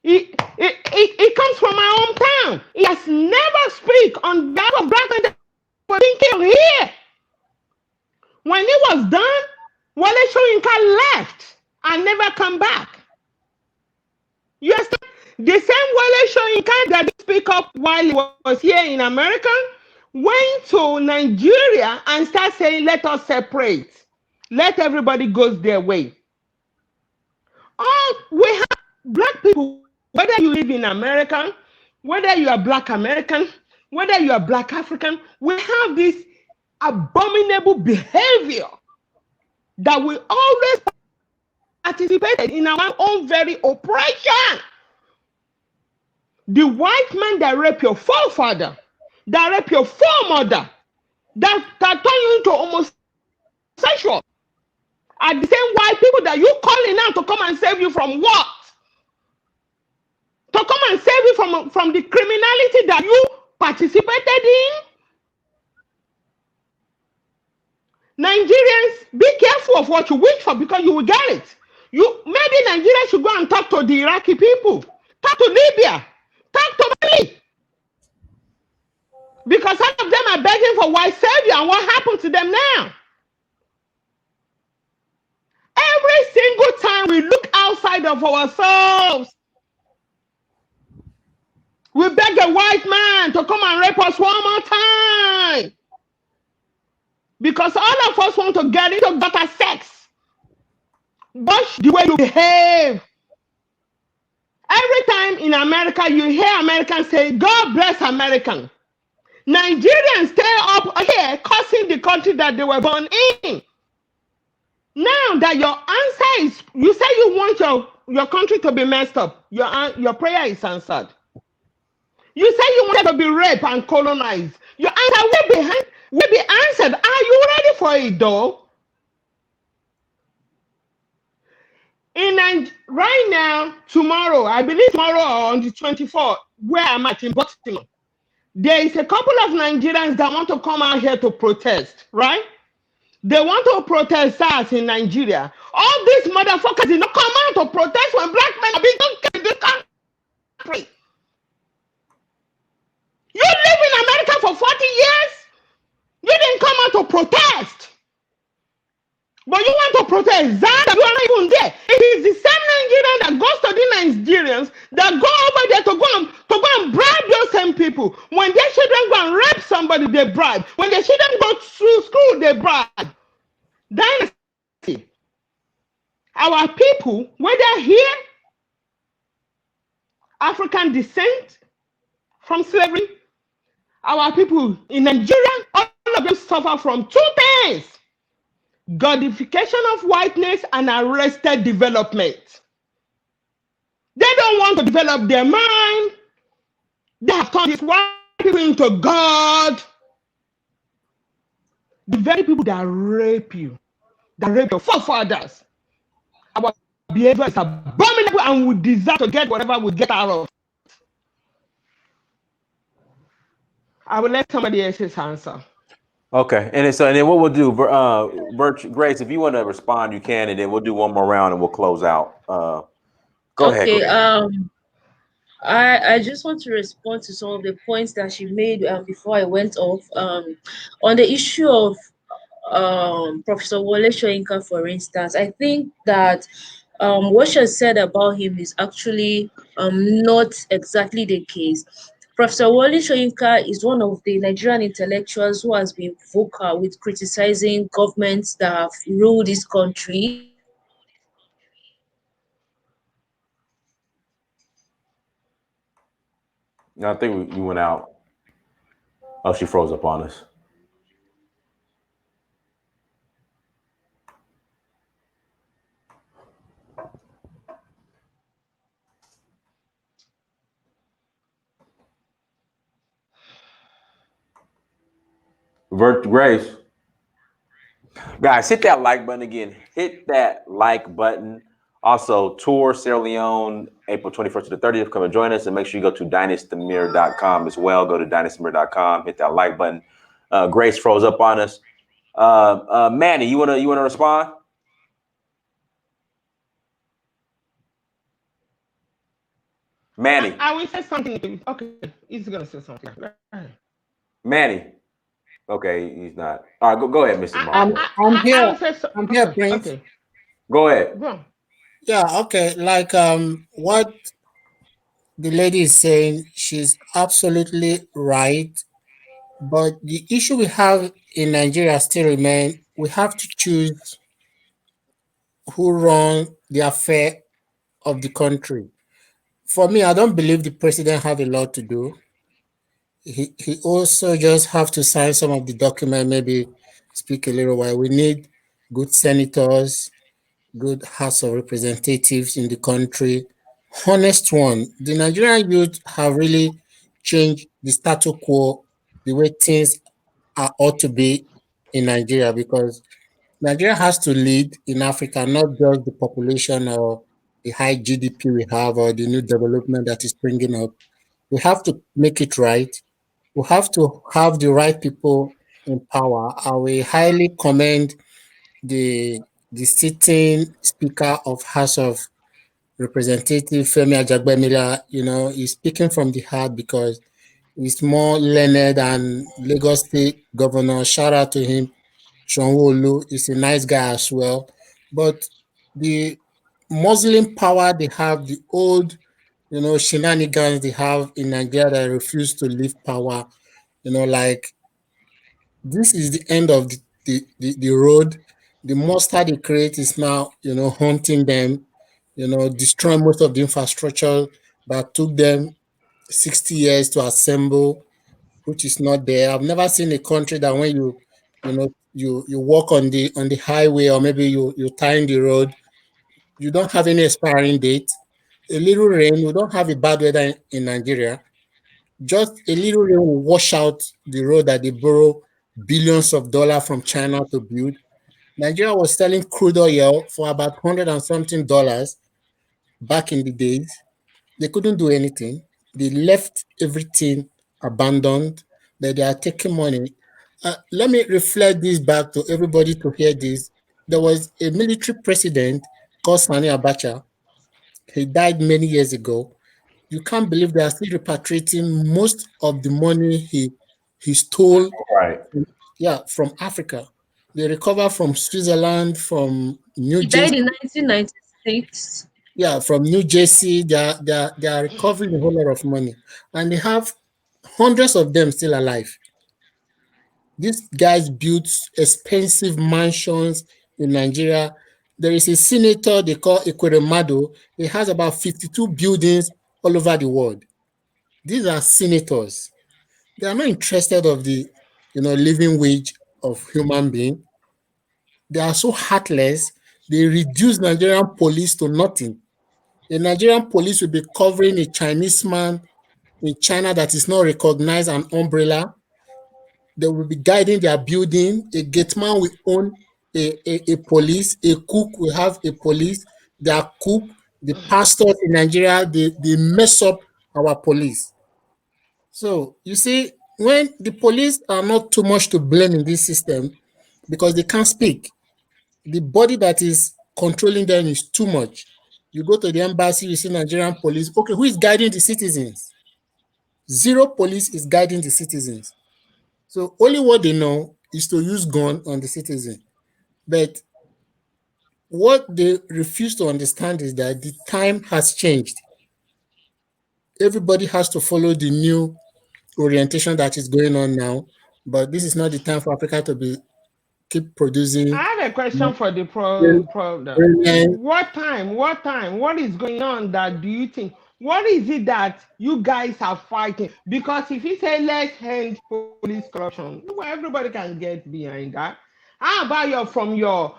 Speaker 3: He comes from my hometown. He has never speak on behalf of Black men for being killed here. When he was done, Wale Soyinka left and never come back. Yes, the same Wale Soyinka that speak up while he was here in America went to Nigeria and started saying, let us separate. Let everybody go their way. We have Black people, whether you live in America, whether you are Black American, whether you are Black African, we have this abominable behavior that we always participated in our own very oppression. The white man that rape your forefather, that rape your foremother, that turn you into homosexual. are the same white people that you calling out to come and save you from what? To come and save you from the criminality that you participated in? Nigerians, be careful of what you wish for because you will get it. Maybe Nigeria should go and talk to the Iraqi people, talk to Libya, talk to Mali, because some of them are begging for white savior, and what happened to them now? Every single time we look outside of ourselves, we beg a white man to come and rape us one more time. Because all of us want to get into better sex. Watch the way you behave. Every time in America, you hear Americans say, God bless American. Nigerians stay up here cursing the country that they were born in. Now that your answer is, you say you want your country to be messed up, your prayer is answered. You say you want to be raped and colonized. Your answer will be answered. Are you ready for it though? Right now, tomorrow, I believe tomorrow or on the 24th, where I'm at in Baltimore, there is a couple of Nigerians that want to come out here to protest, right? They want to protest Sars in Nigeria. All these motherfuckers did not come out to protest when black men are being killed in this country. You live in America for 40 years. You didn't come out to protest. But you want to protest that you are not even there. It is the same Nigerian that goes to the Nigerians that go over there to go and bribe those same people. When their children go and rape somebody, they bribe. When their children go to school, they bribe. Dynasty. Our people, whether here, African descent from slavery, our people in Nigeria, all of them suffer from two things: godification of whiteness and arrested development. They don't want to develop their mind. They have turned these white people into God. The very people that rape you, that rape your forefathers. Our behavior is abominable and we deserve to get whatever we get out of it. I will let somebody else's answer.
Speaker 1: Okay, and then what we'll do, Grace, if you want to respond, you can, and then we'll do one more round and we'll close out. Go ahead.
Speaker 2: Okay.
Speaker 1: Grace.
Speaker 2: I just want to respond to some of the points that she made before I went off. On the issue of Professor Wole Soyinka, for instance, I think that what she has said about him is actually not exactly the case. Professor Wole Soyinka is one of the Nigerian intellectuals who has been vocal with criticizing governments that have ruled this country.
Speaker 1: I think you went out. Oh, she froze up on us. Grace. Guys, hit that like button again. Hit that like button. Also, tour Sierra Leone, April 21st to the 30th. Come and join us, and make sure you go to dynastymir.com as well. Go to dynastymir.com. Hit that like button. Grace froze up on us. Manny, you wanna respond? Manny.
Speaker 3: I will say something. Okay, he's gonna say something.
Speaker 1: Manny. Okay, he's not. All right, go ahead, Mr. Mark.
Speaker 5: I'm here. I'm here, Prince.
Speaker 3: Okay.
Speaker 1: Go ahead.
Speaker 3: Go.
Speaker 5: Yeah, okay. Like what the lady is saying, she's absolutely right. But the issue we have in Nigeria still remain. We have to choose who run the affair of the country. For me, I don't believe the president have a lot to do. He also just have to sign some of the document, maybe speak a little while. We need good senators, good House of Representatives in the country. Honest one. The Nigerian youth have really changed the status quo, the way things are ought to be in Nigeria, because Nigeria has to lead in Africa, not just the population or the high GDP we have or the new development that is springing up. We have to make it right. We have to have the right people in power. I will highly commend the the sitting Speaker of House of Representative Femi Ajagbemila. He's speaking from the heart because he's more learned than Lagos State Governor. Shout out to him. Sanwo-Olu is a nice guy as well. But the Muslim power they have, the old, shenanigans they have in Nigeria that refuse to leave power, like this is the end of the road. The monster they create is now, haunting them, destroying most of the infrastructure that took them 60 years to assemble, which is not there. I've never seen a country that when you walk on the highway, or maybe you tie in the road, you don't have any expiring date. A little rain, we don't have a bad weather in Nigeria. Just a little rain will wash out the road that they borrow billions of dollars from China to build. Nigeria was selling crude oil for about 100 and something dollars back in the days. They couldn't do anything. They left everything abandoned, that they are taking money. Let me reflect this back to everybody to hear this. There was a military president called Sani Abacha. He died many years ago. You can't believe they are still repatriating most of the money he stole,
Speaker 1: Right.
Speaker 5: yeah, from Africa. They recover from Switzerland, from New
Speaker 2: He died
Speaker 5: Jersey.
Speaker 2: in 1996.
Speaker 5: Yeah, from New Jersey. They are recovering a whole lot of money. And they have hundreds of them still alive. These guys built expensive mansions in Nigeria. There is a senator they call Ekweremadu. He has about 52 buildings all over the world. These are senators. They are not interested of the living wage of human being. They are so heartless. They reduce Nigerian police to nothing. The Nigerian police will be covering a Chinese man in China that is not recognized an umbrella. They will be guiding their building. A gateman will own a police. A cook will have a police. Their cook, the pastors in Nigeria, they mess up our police. So you see, when the police are not too much to blame in this system because they can't speak, the body that is controlling them is too much. You go to the embassy, you see Nigerian police. Okay, who is guiding the citizens? Zero police is guiding the citizens. So only what they know is to use gun on the citizen. But what they refuse to understand is that the time has changed. Everybody has to follow the new orientation that is going on now. But this is not the time for Africa to keep
Speaker 3: I
Speaker 5: producing
Speaker 3: have a question for the product.
Speaker 5: brilliant.
Speaker 3: What time? What time? What is going on that do you think? What is it that you guys are fighting? Because if you say let's end police corruption, well, everybody can get behind that. How about from your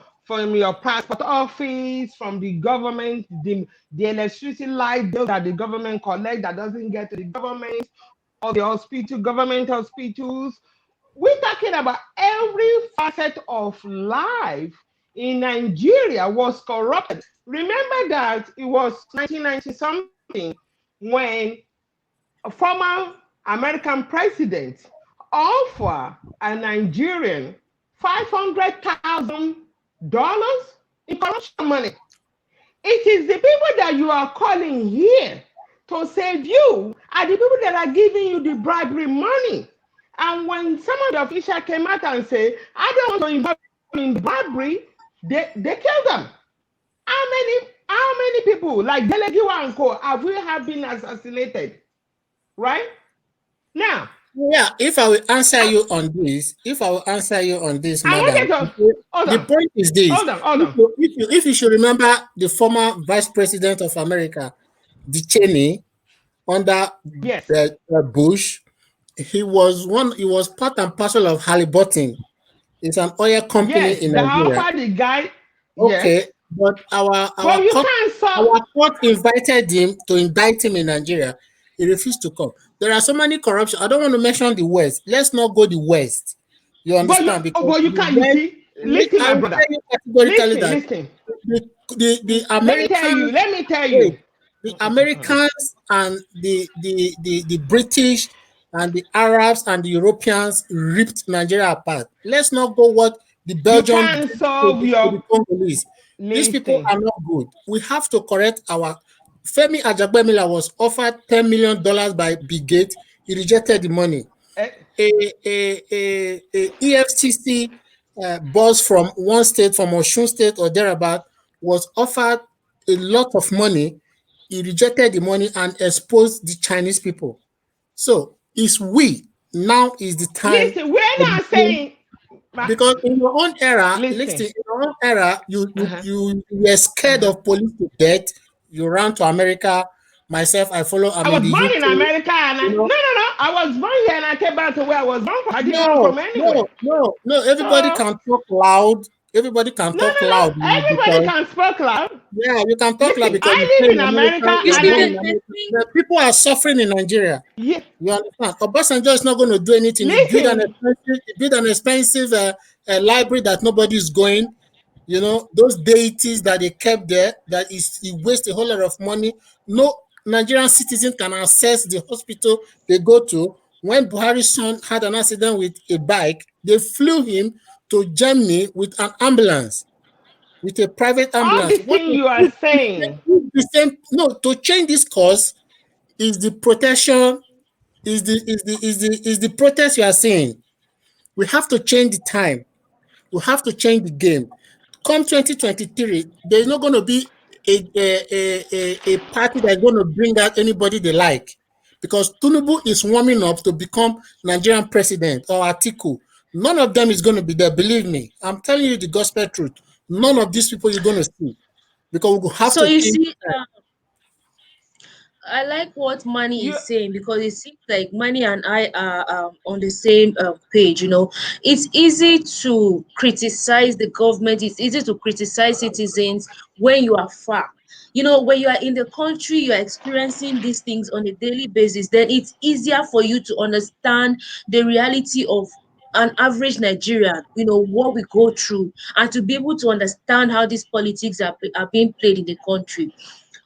Speaker 3: passport office, from the government, the electricity light bill that the government collect that doesn't get to the government, or the government hospitals? We're talking about every facet of life in Nigeria was corrupted. Remember that it was 1990 something when a former American president offered a Nigerian $500,000 in corruption money. It is the people that you are calling here to save you are the people that are giving you the bribery money. And when some of the officials came out and say, I don't want to involve in bribery, they kill them. How many people like Delegiwa and Co have we have been assassinated? Right? Now,
Speaker 5: Yeah, if I will answer you on this,
Speaker 3: I
Speaker 5: madam,
Speaker 3: wanted to hold
Speaker 5: the
Speaker 3: on,
Speaker 5: point is this:
Speaker 3: hold on, hold
Speaker 5: if
Speaker 3: on.
Speaker 5: you, if you if you should remember the former Vice President of America, Dick Cheney, under
Speaker 3: Yes,
Speaker 5: Bush, he was part and parcel of Halliburton. It's an oil company
Speaker 3: yes,
Speaker 5: in
Speaker 3: the
Speaker 5: Nigeria.
Speaker 3: offer the guy, yes,
Speaker 5: Okay, but our
Speaker 3: but
Speaker 5: our
Speaker 3: you
Speaker 5: court
Speaker 3: can't solve.
Speaker 5: our court invited him to indict him in Nigeria. He refused to come. There are so many corruption. I don't want to mention the West. Let's not go the West. You
Speaker 3: But you,
Speaker 5: understand? Because
Speaker 3: but you
Speaker 5: the
Speaker 3: can't. You
Speaker 5: West,
Speaker 3: see, Listen,
Speaker 5: I
Speaker 3: my
Speaker 5: will
Speaker 3: brother.
Speaker 5: tell you categorically
Speaker 3: Listen,
Speaker 5: that
Speaker 3: listen.
Speaker 5: the
Speaker 3: Let me tell you.
Speaker 5: Americans,
Speaker 3: Let me tell
Speaker 5: wait,
Speaker 3: you.
Speaker 5: the Americans and the British and the Arabs and the Europeans ripped Nigeria apart. Let's not go what the
Speaker 3: You
Speaker 5: Belgians did
Speaker 3: can't solve
Speaker 5: to
Speaker 3: your.
Speaker 5: the Congolese. These people
Speaker 3: Listen.
Speaker 5: are not good. We have to correct our. Femi Ajagbemila was offered $10 million by Bill Gates. He rejected the money.
Speaker 3: Eh,
Speaker 5: A EFCC boss from one state, from Osun State or thereabout, was offered a lot of money. He rejected the money and exposed the Chinese people. So it's we now is the time
Speaker 3: Listen, we're
Speaker 5: for the
Speaker 3: not
Speaker 5: change,
Speaker 3: saying.
Speaker 5: because in your own era, listen,
Speaker 3: Listen.
Speaker 5: in your own era,
Speaker 3: Uh-huh.
Speaker 5: you were scared
Speaker 3: Uh-huh.
Speaker 5: of police to death. You ran to America. Myself, I follow. I'm
Speaker 3: I
Speaker 5: in
Speaker 3: was
Speaker 5: the
Speaker 3: born in
Speaker 5: UK.
Speaker 3: America, and
Speaker 5: You know,
Speaker 3: no. I was born here, and I came back to where I was born from. I didn't run
Speaker 5: no,
Speaker 3: from anywhere.
Speaker 5: no, no, no. Everybody
Speaker 3: So
Speaker 5: can talk loud. Everybody can talk
Speaker 3: no.
Speaker 5: loud now
Speaker 3: Everybody
Speaker 5: because,
Speaker 3: can speak loud.
Speaker 5: yeah, you can talk loud
Speaker 3: Listen,
Speaker 5: because you
Speaker 3: I
Speaker 5: stay
Speaker 3: live
Speaker 5: in
Speaker 3: in
Speaker 5: America.
Speaker 3: America,
Speaker 5: You
Speaker 2: You
Speaker 5: are
Speaker 3: and
Speaker 2: see,
Speaker 5: born
Speaker 3: I
Speaker 5: in
Speaker 2: the
Speaker 5: America.
Speaker 2: thing,
Speaker 5: The people are suffering in Nigeria.
Speaker 3: yeah.
Speaker 5: You understand? Obasanjo is not going to do anything.
Speaker 3: Listen,
Speaker 5: He built an expensive library that nobody is going. You know, those deities that they kept there, that is, he wastes a whole lot of money. No Nigerian citizen can access the hospital they go to. When Buhari's son had an accident with a bike, they flew him to Germany with an ambulance, with a private
Speaker 3: all
Speaker 5: ambulance.
Speaker 3: this thing you are saying.
Speaker 5: No, to change this course is the protection, is the protest you are seeing. We have to change the time. We have to change the game. Come 2023, there's not going to be a party that's going to bring out anybody they like, because Tinubu is warming up to become Nigerian president, or Atiku. None of them is going to be there. Believe me, I'm telling you the gospel truth. None of these people you're going to see, because we will have
Speaker 2: so
Speaker 5: to
Speaker 2: you
Speaker 5: change.
Speaker 2: see, I like what Manny
Speaker 3: You
Speaker 2: is saying because it seems like Manny and I are on the same page. You know, it's easy to criticize the government. It's easy to criticize citizens when you are far. You know, when you are in the country, you are experiencing these things on a daily basis. Then it's easier for you to understand the reality of an average Nigerian. You know what we go through, and to be able to understand how these politics are being played in the country.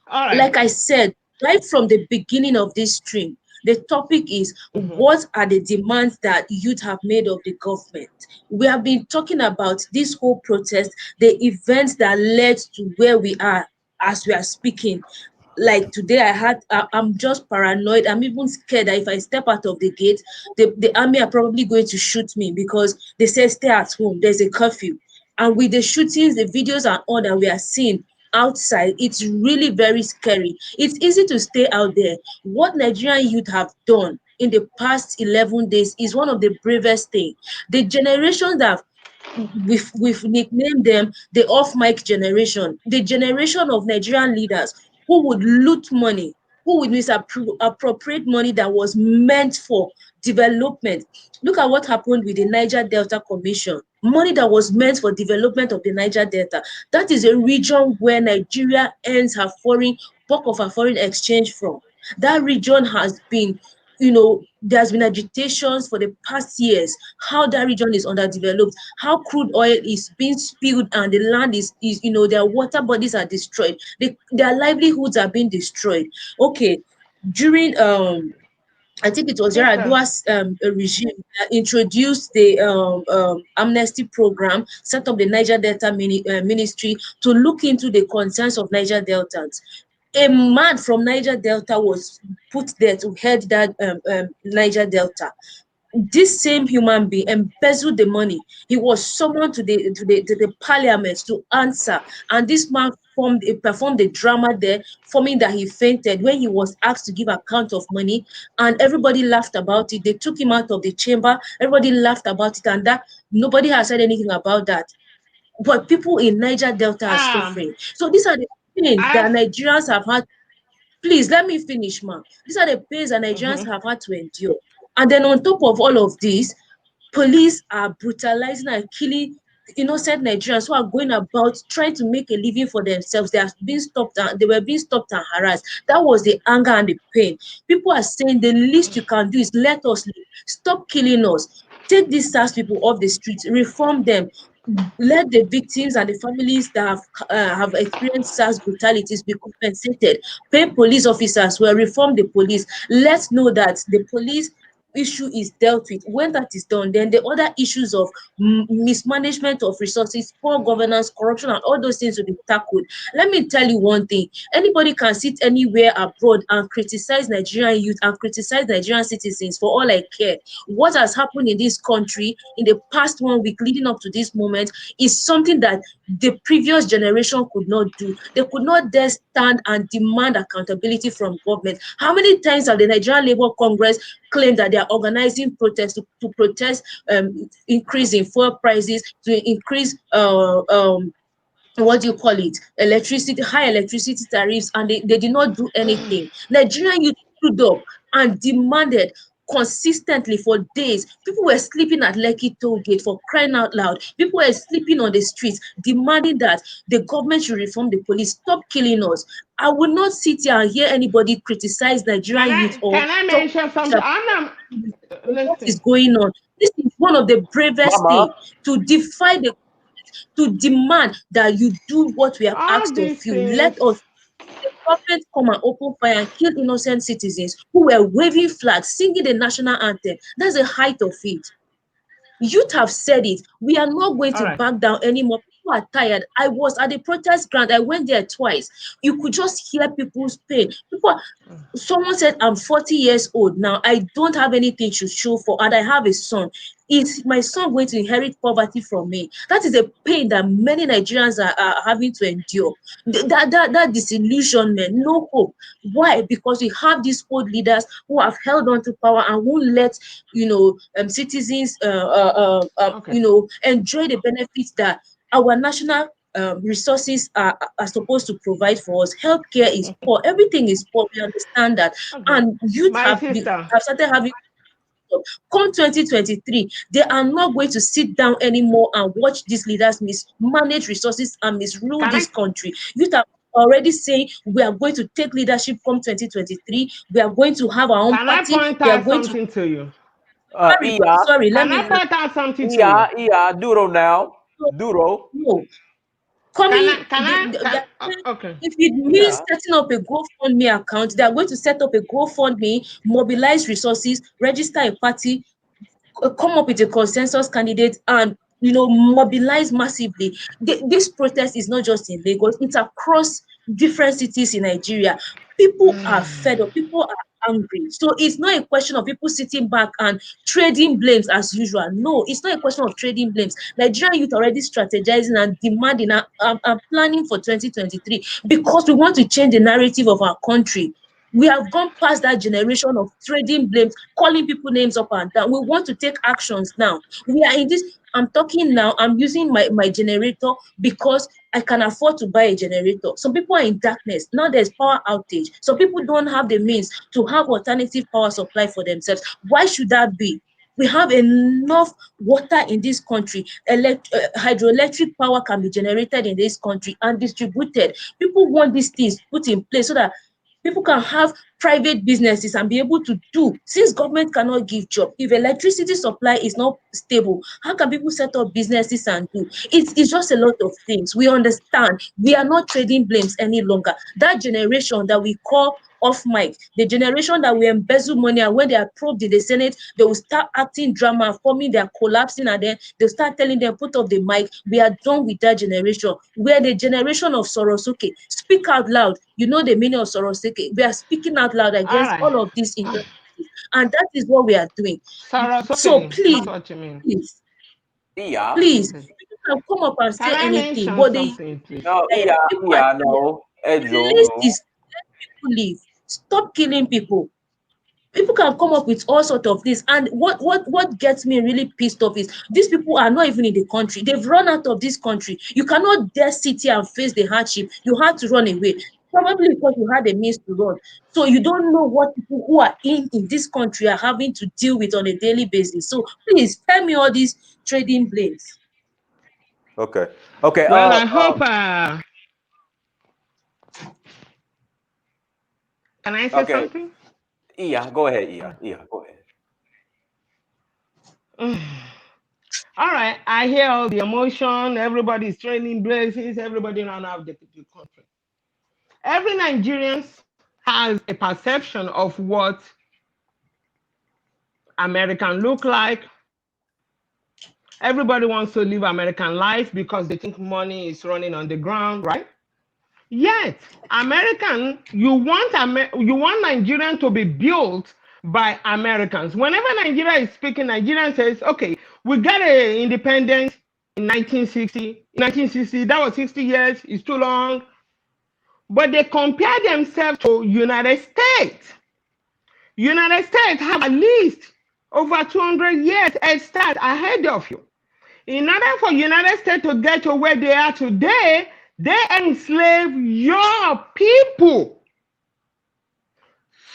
Speaker 3: all right?
Speaker 2: Like I said, right from the beginning of this stream, the topic is
Speaker 3: Mhm.
Speaker 2: what are the demands that youth have made of the government? We have been talking about this whole protest, the events that led to where we are as we are speaking. Like today, I'm just paranoid. I'm even scared that if I step out of the gate, the army are probably going to shoot me because they say stay at home. There's a curfew. And with the shootings, the videos and all that we are seeing outside, it's really very scary. It's easy to stay out there. What Nigerian youth have done in the past 11 days is one of the bravest thing. The generations that we've nicknamed them the off mic generation, the generation of Nigerian leaders who would loot money, who would misappropriate money that was meant for development. Look at what happened with the Niger Delta Commission. Money that was meant for development of the Niger Delta. That is a region where Nigeria earns her foreign bulk of her foreign exchange from. That region has been, there's been agitations for the past years how that region is underdeveloped, how crude oil is being spilled and the land is their water bodies are destroyed, their livelihoods are being destroyed. Okay, during I think it was
Speaker 3: Listen,
Speaker 2: Yaradua's regime that introduced the amnesty program, set up the Niger Delta ministry to look into the concerns of Niger Deltans. A man from Niger Delta was put there to head that Niger Delta. This same human being embezzled the money. He was summoned to the parliament to answer, and this man performed a drama there, forming that he fainted when he was asked to give account of money, and everybody laughed about it. They took him out of the chamber. Everybody laughed about it, and that nobody has said anything about that. But people in Niger Delta are
Speaker 3: um,
Speaker 2: suffering. So these are the things
Speaker 3: I
Speaker 2: that Nigerians have had. Please let me finish, ma. These are the pains that Nigerians
Speaker 3: mhm.
Speaker 2: have had to endure. And then on top of all of this, police are brutalizing and killing innocent Nigerians who are going about trying to make a living for themselves. They were being stopped and harassed. That was the anger and the pain. People are saying the least you can do is let us live. Stop killing us. Take these SARS people off the streets, reform them. let the victims and the families that have experienced SARS brutalities be compensated. Pay police officers well, reform the police. Let's know that the police issue is dealt with. When that is done, then the other issues of mismanagement of resources, poor governance, corruption, and all those things will be tackled. Let me tell you one thing. Anybody can sit anywhere abroad and criticize Nigerian youth and criticize Nigerian citizens for all I care. What has happened in this country in the past 1 week leading up to this moment is something that the previous generation could not do. They could not dare stand and demand accountability from government. How many times have the Nigerian Labour Congress claimed that they are organizing protests to protest increase in fuel prices, to increase what do you call it, electricity, high electricity tariffs, and they did not do anything. Nigerian youth stood up and demanded consistently for days. People were sleeping at Lekki toll gate, for crying out loud. People were sleeping on the streets demanding that the government should reform the police, stop killing us. I will not sit here and hear anybody criticize
Speaker 3: Can
Speaker 2: Nigerian youth
Speaker 3: I
Speaker 2: or
Speaker 3: can I
Speaker 2: talk
Speaker 3: mention something? I'm not
Speaker 2: what is
Speaker 3: listen.
Speaker 2: going on. This is one of the bravest
Speaker 1: Mama,
Speaker 2: things, to defy the, to demand that you do what we have
Speaker 3: All
Speaker 2: asked of
Speaker 3: these
Speaker 2: you. Let
Speaker 3: things.
Speaker 2: us, the government, come and open fire and kill innocent citizens who were waving flags, singing the national anthem. That's the height of it. Youth have said it. We are not going
Speaker 3: All
Speaker 2: to
Speaker 3: right.
Speaker 2: back down anymore. People are tired. I was at the protest ground. I went there twice. You could just hear people's pain. People, someone said, I'm 40 years old now. I don't have anything to show for, and I have a son. Is my son going to inherit poverty from me? That is a pain that many Nigerians are having to endure. That disillusionment, no hope. Why? Because we have these old leaders who have held on to power and won't let citizens
Speaker 3: Okay.
Speaker 2: enjoy the benefits that our national resources are supposed to provide for us. Healthcare is poor. Everything is poor. We understand that.
Speaker 3: Okay.
Speaker 2: And youth
Speaker 3: My sister.
Speaker 2: have started having, come 2023, they are not going to sit down anymore and watch these leaders mismanage resources and misrule
Speaker 3: Can I
Speaker 2: this country. Youth are already saying we are going to take leadership from 2023. We are going to have our own
Speaker 3: can I
Speaker 2: party.
Speaker 3: point
Speaker 2: We are
Speaker 3: out
Speaker 2: going to,
Speaker 3: something to you?
Speaker 1: Iya,
Speaker 2: sorry, let
Speaker 3: Can
Speaker 2: me
Speaker 3: I point out something to you?
Speaker 1: Iya, Duro now. Duro.
Speaker 2: no.
Speaker 3: Can
Speaker 2: Coming,
Speaker 3: I can I can okay.
Speaker 2: if it means
Speaker 1: Yeah.
Speaker 2: setting up a GoFundMe account, they are going to set up a GoFundMe, mobilize resources, register a party, come up with a consensus candidate, and mobilize massively. This protest is not just in Lagos, it's across different cities in Nigeria. People are fed up, people are angry. So it's not a question of people sitting back and trading blames as usual. No, it's not a question of trading blames. Nigerian youth already strategizing and demanding and planning for 2023 because we want to change the narrative of our country. We have gone past that generation of trading blames, calling people names up and down. We want to take actions now. We are in this. I'm talking now. I'm using my generator because I can afford to buy a generator. Some people are in darkness. Now there's power outage. Some people don't have the means to have alternative power supply for themselves. Why should that be? We have enough water in this country. Hydroelectric power can be generated in this country and distributed. People want these things put in place so that people can have private businesses and be able to do, since government cannot give job. If electricity supply is not stable, how can people set up businesses and do? It's just a lot of things. We understand. We are not trading blames any longer. That generation that we call off mic, the generation that we embezzle money, and when they are probed in the Senate, they will start acting drama, forming, they are collapsing, and then they'll start telling them, put off the mic. We are done with that generation. We are the generation of Sorosuke. Speak out loud. You know the meaning of Sorosuke. We are speaking out loud
Speaker 3: All
Speaker 2: against
Speaker 3: right.
Speaker 2: all of these injustices, and that is what we are doing.
Speaker 3: Sarah's
Speaker 2: So
Speaker 3: okay.
Speaker 2: please,
Speaker 3: That's what you mean.
Speaker 2: please,
Speaker 1: Iya.
Speaker 2: please,
Speaker 3: Okay.
Speaker 2: people can come up and
Speaker 3: Can
Speaker 2: say
Speaker 3: I
Speaker 2: anything,
Speaker 3: mention
Speaker 2: but the
Speaker 3: something, please?
Speaker 1: No,
Speaker 2: people are
Speaker 1: Iya,
Speaker 2: tired.
Speaker 1: no.
Speaker 2: The
Speaker 1: Ejo,
Speaker 2: list
Speaker 1: no.
Speaker 2: is, let people live. Stop killing people. People can come up with all sorts of things, and what gets me really pissed off is these people are not even in the country. They've run out of this country. You cannot dare sit here and face the hardship. You had to run away, probably because you had a means to run. So you don't know what people who are in this country are having to deal with on a daily basis. So please tell me all these trading blames.
Speaker 1: Okay. Okay.
Speaker 3: Well, I hope can I say
Speaker 1: Okay.
Speaker 3: something?
Speaker 1: Iya, go ahead, Iya. Iya, go ahead.
Speaker 3: All right, I hear all the emotion. Everybody's training blazes. Everybody run out the country. Every Nigerian has a perception of what American look like. Everybody wants to live American life because they think money is running on the ground, right? Yet, American, you want Nigerian to be built by Americans. Whenever Nigeria is speaking, Nigerian says, okay, we got an independence in 1960. 1960, that was 60 years, it's too long. But they compare themselves to United States. United States have at least over 200 years head start ahead of you. In order for United States to get to where they are today, they enslave your people.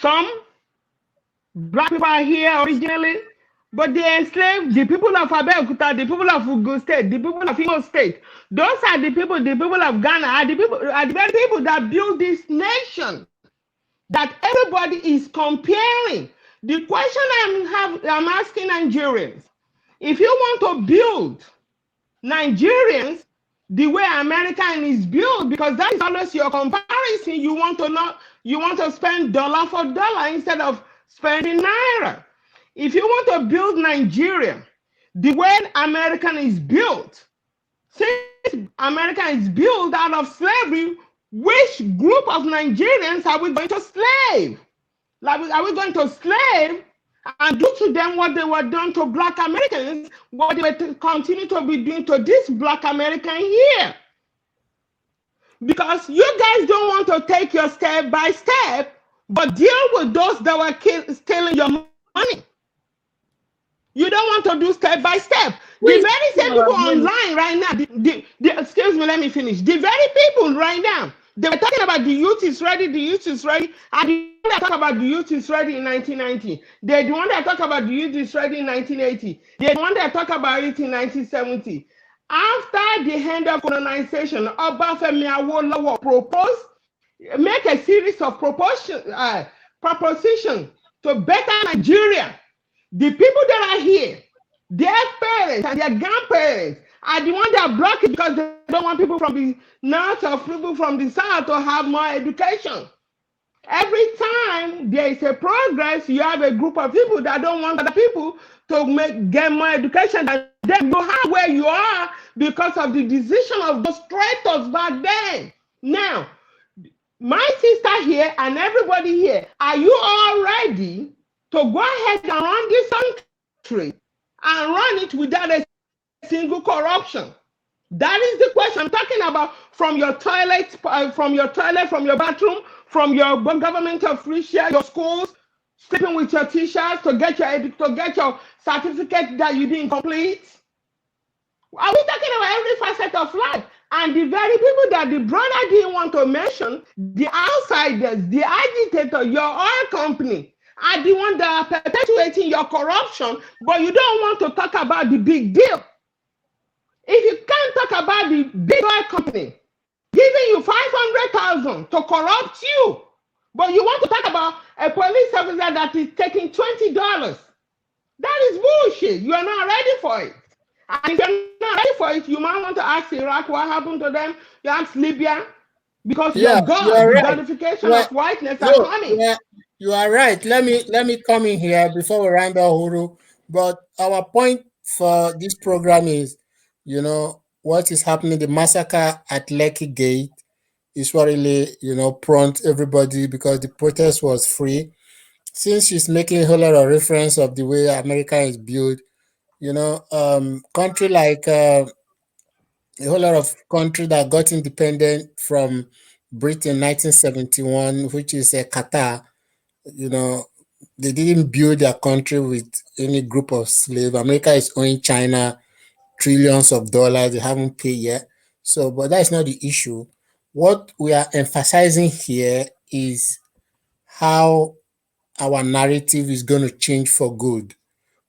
Speaker 3: Some black people are here originally, but they enslaved the people of Abeokuta, the people of Ogun State, the people of Imo State. Those are the people of Ghana, are the very people that built this nation that everybody is comparing. The question I'm asking Nigerians, if you want to build Nigerians the way American is built, because that is always your comparison, you want to spend dollar for dollar instead of spending naira. If you want to build Nigeria the way American is built, since America is built out of slavery, which group of Nigerians are we going to slave? Like, are we going to slave and do to them what they were done to Black Americans, what they will continue to be doing to this Black American here? Because you guys don't want to take your step by step, but deal with those that were stealing your money. You don't want to do step by step. The very same people online right now, excuse me, let me finish. The very people right now, they were talking about the youth is ready, the youth is ready. And the one that talk about the youth is ready in 1990. They're the one that talk about the youth is ready in 1980. They're the one that talk about it in 1970. After the end of colonization, Obafemi Awolowo proposed, make a series of proposition to better Nigeria. The people that are here, their parents and their grandparents are the ones that block it because they don't want people from the north or people from the south to have more education. Every time there is a progress, you have a group of people that don't want other people to get more education than them. You have where you are because of the decision of those traitors back then. Now, my sister here and everybody here, are you all ready to go ahead and run this country and run it without a single corruption? That is the question I'm talking about. From your toilet, from your bathroom, from your government official, your schools, sleeping with your teachers to get your certificate that you didn't complete. Are we talking about every facet of life? And the very people that the brother didn't want to mention, the outsiders, the agitator, your oil company, are the ones that are perpetuating your corruption, but you don't want to talk about the big deal. If you can't talk about the big oil company giving you 500,000 to corrupt you, but you want to talk about a police officer that is taking $20, that is bullshit. You are not ready for it. And if you're not ready for it, you might want to ask Iraq what happened to them. You ask Libya, because your God, the glorification of whiteness are coming.
Speaker 5: You are right. Let me come in here before we round out Huru. But our point for this program is, what is happening, the massacre at Lekki Gate is what really, prompt everybody, because the protest was free. Since she's making a whole lot of reference of the way America is built, country like a whole lot of country that got independent from Britain 1971, which is Qatar, they didn't build their country with any group of slaves. America is owing China trillions of dollars. They haven't paid yet. So, but that's not the issue. What we are emphasizing here is how our narrative is going to change for good.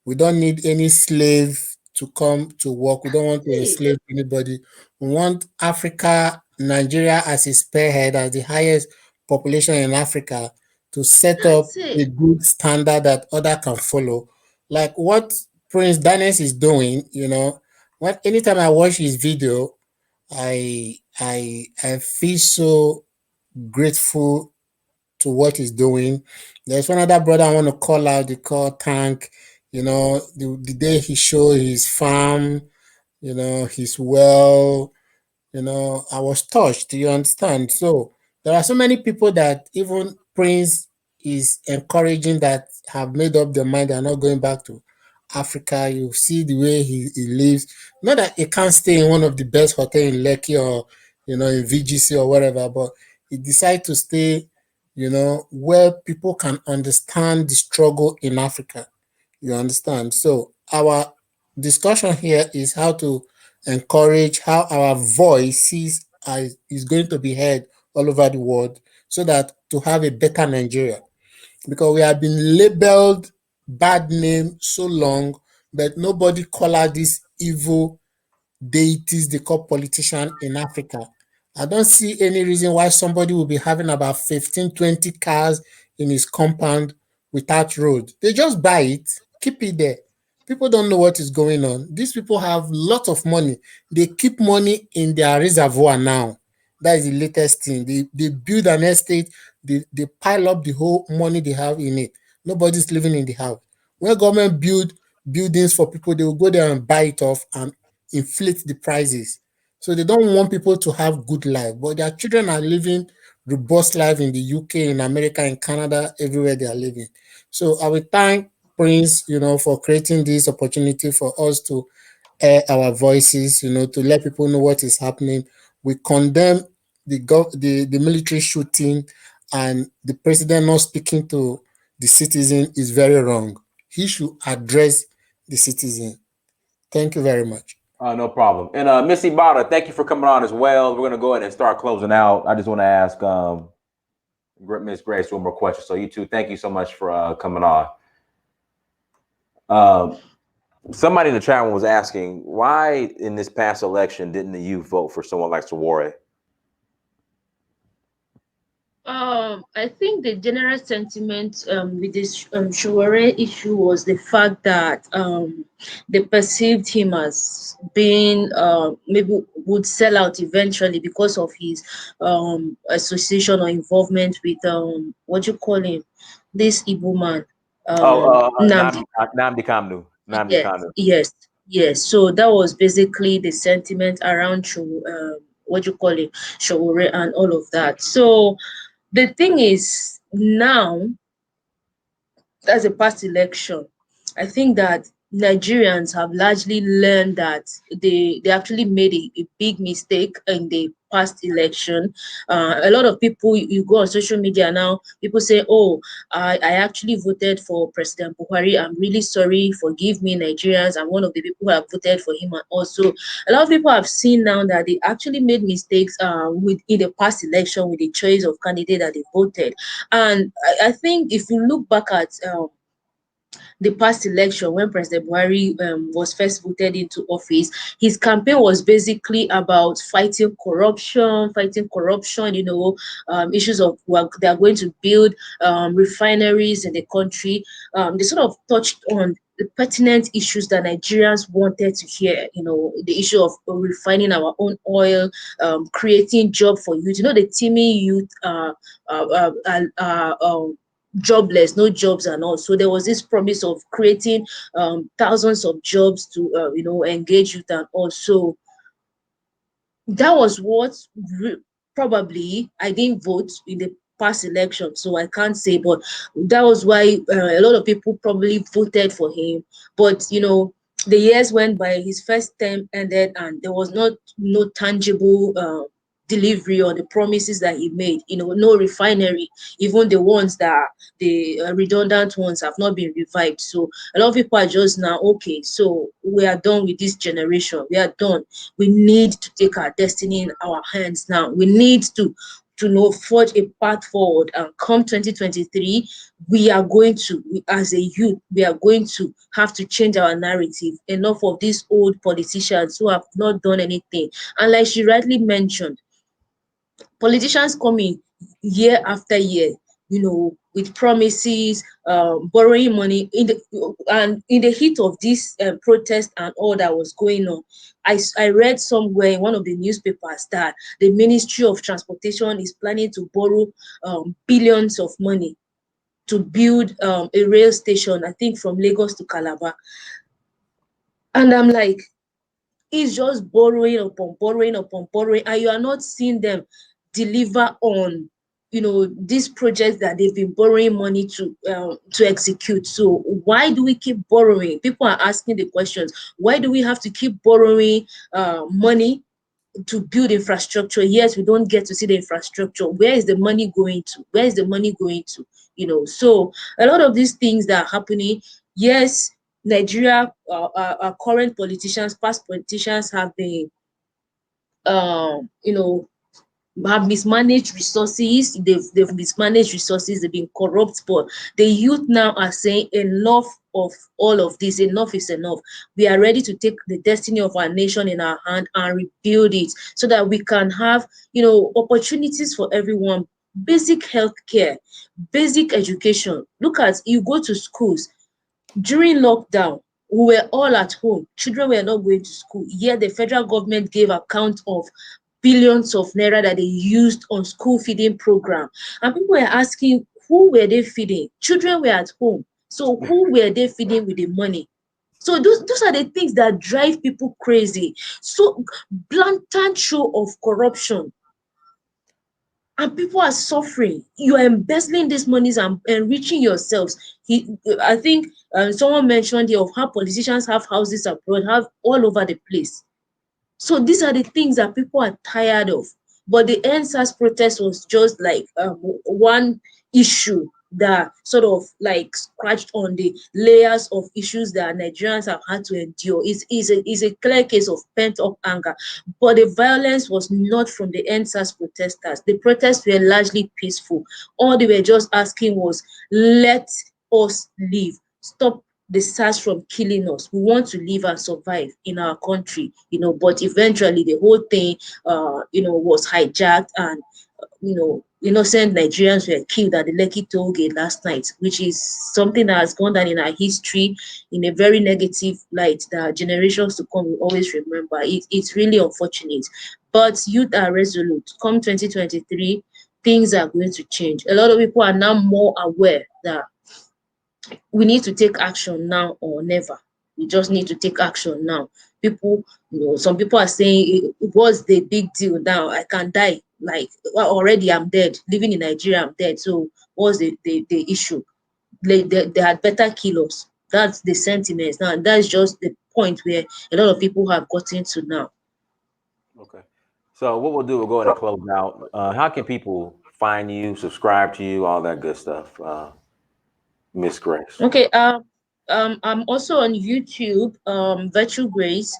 Speaker 5: We don't need any slave to come to work. We don't want to enslave anybody. We want Africa, Nigeria as a spearhead, as the highest population in Africa, to set up a good standard that others can follow. Like what Prince Dennis is doing, anytime I watch his video, I feel so grateful to what he's doing. There's one other brother I want to call out, they call Tank. The day he showed his farm, his well, I was touched. Do you understand? So there are so many people that even Prince is encouraging that have made up their mind they're not going back to Africa. You see the way he lives. Not that he can't stay in one of the best hotels in Lekki or in VGC or whatever, but he decided to stay, where people can understand the struggle in Africa. You understand? So our discussion here is how to encourage how our voices is going to be heard all over the world so that to have a better Nigeria. Because we have been labeled bad name so long, but nobody call out this evil deities they call politician in Africa. I don't see any reason why somebody will be having about 15, 20 cars in his compound without road. They just buy it, keep it there. People don't know what is going on. These people have lot of money. They keep money in their reservoir now. That is the latest thing. They build an estate, they pile up the whole money they have in it. Nobody's living in the house. When government build buildings for people, they will go there and buy it off and inflate the prices. So they don't want people to have good life, but their children are living robust life in the UK, in America, in Canada, everywhere they are living. So I will thank Prince, for creating this opportunity for us to air our voices, to let people know what is happening. We condemn the military shooting, and the president not speaking to the citizen is very wrong. He should address the citizen. Thank you very much.
Speaker 1: No problem. And Missy Bada, thank you for coming on as well. We're gonna go ahead and start closing out. I just want to ask Miss Grace one more question. So you two, thank you so much for coming on. Somebody in the chat room was asking why in this past election didn't the youth vote for someone like Sawore?
Speaker 2: I think the general sentiment with this Shuare issue was the fact that they perceived him as being maybe would sell out eventually because of his association or involvement with what you call him, this Igbo man, Nnamdi.
Speaker 1: Nnamdi Kanu. Nnamdi
Speaker 2: Yes,
Speaker 1: Kanu.
Speaker 2: yes, yes. So that was basically the sentiment around what you call it, Shuare and all of that. So the thing is now, as a past election, I think that Nigerians have largely learned that they actually made a big mistake in the past election. A lot of people, you go on social media now, people say, oh, I actually voted for President Buhari. I'm really sorry. Forgive me, Nigerians. I'm one of the people who have voted for him. And also, a lot of people have seen now that they actually made mistakes in the past election with the choice of candidate that they voted. And I think if you look back at the past election when President Buhari was first voted into office, his campaign was basically about fighting corruption, issues of work. They are going to build refineries in the country. They sort of touched on the pertinent issues that Nigerians wanted to hear, the issue of refining our own oil, creating job for youth. The teeming youth jobless, no jobs and all. So there was this promise of creating thousands of jobs to engage youth and also that was what probably I didn't vote in the past election, so I can't say, but that was why a lot of people probably voted for him. But the years went by, his first term ended, and there was no tangible delivery on the promises that he made. No refinery, even the ones that the redundant ones have not been revived. So a lot of people are just now, okay, so we are done with this generation. We are done. We need to take our destiny in our hands now. We need to forge a path forward, and come 2023 we are going to, as a youth, we are going to have to change our narrative. Enough of these old politicians who have not done anything. And like she rightly mentioned, politicians come in year after year, with promises, borrowing money in the heat of this protest and all that was going on. I read somewhere in one of the newspapers that the Ministry of Transportation is planning to borrow billions of money to build a rail station, I think from Lagos to Calabar. And I'm like, it's just borrowing upon borrowing upon borrowing, and you are not seeing them deliver on these projects that they've been borrowing money to execute. So why do we keep borrowing? People are asking the questions. Why do we have to keep borrowing money to build infrastructure? Yes, we don't get to see the infrastructure. Where is the money going to? Where is the money going to? So a lot of these things that are happening. Yes, Nigeria, our current politicians, past politicians have been, have mismanaged resources. They've mismanaged resources. They've been corrupt. But the youth now are saying enough of all of this. Enough is enough. We are ready to take the destiny of our nation in our hand and rebuild it so that we can have, opportunities for everyone. Basic health care, basic education. Look at, you go to schools. During lockdown, we were all at home. Children were not going to school. Yet the federal government gave account of billions of naira that they used on school feeding program. And people were asking, who were they feeding? Children were at home. So who were they feeding with the money? So those are the things that drive people crazy. So blatant show of corruption. And people are suffering. You are embezzling these monies and enriching yourselves. I think someone mentioned here of how politicians have houses abroad, have all over the place. So these are the things that people are tired of. But the NSAS protest was just like one issue that sort of like scratched on the layers of issues that Nigerians have had to endure. It's a clear case of pent-up anger. But the violence was not from the NSAS protesters. The protests were largely peaceful. All they were just asking was, let us live. Stop the SARS from killing us. We want to live and survive in our country, but eventually the whole thing, was hijacked, and, innocent Nigerians were killed at the Lekki toll gate last night, which is something that has gone down in our history in a very negative light that generations to come will always remember. It's really unfortunate, but youth are resolute. Come 2023, things are going to change. A lot of people are now more aware that we need to take action now or never. We just need to take action now. People, some people are saying, what's the big deal now? I can die. Like, well, already I'm dead. Living in Nigeria, I'm dead. So what's the issue? They had better kill us. That's the sentiment now. And that's just the point where a lot of people have gotten to now.
Speaker 1: Okay. So what we'll do, we'll go ahead and close out. How can people find you, subscribe to you, all that good stuff, Miss Grace?
Speaker 2: Okay. I'm also on YouTube, Virtual Grace.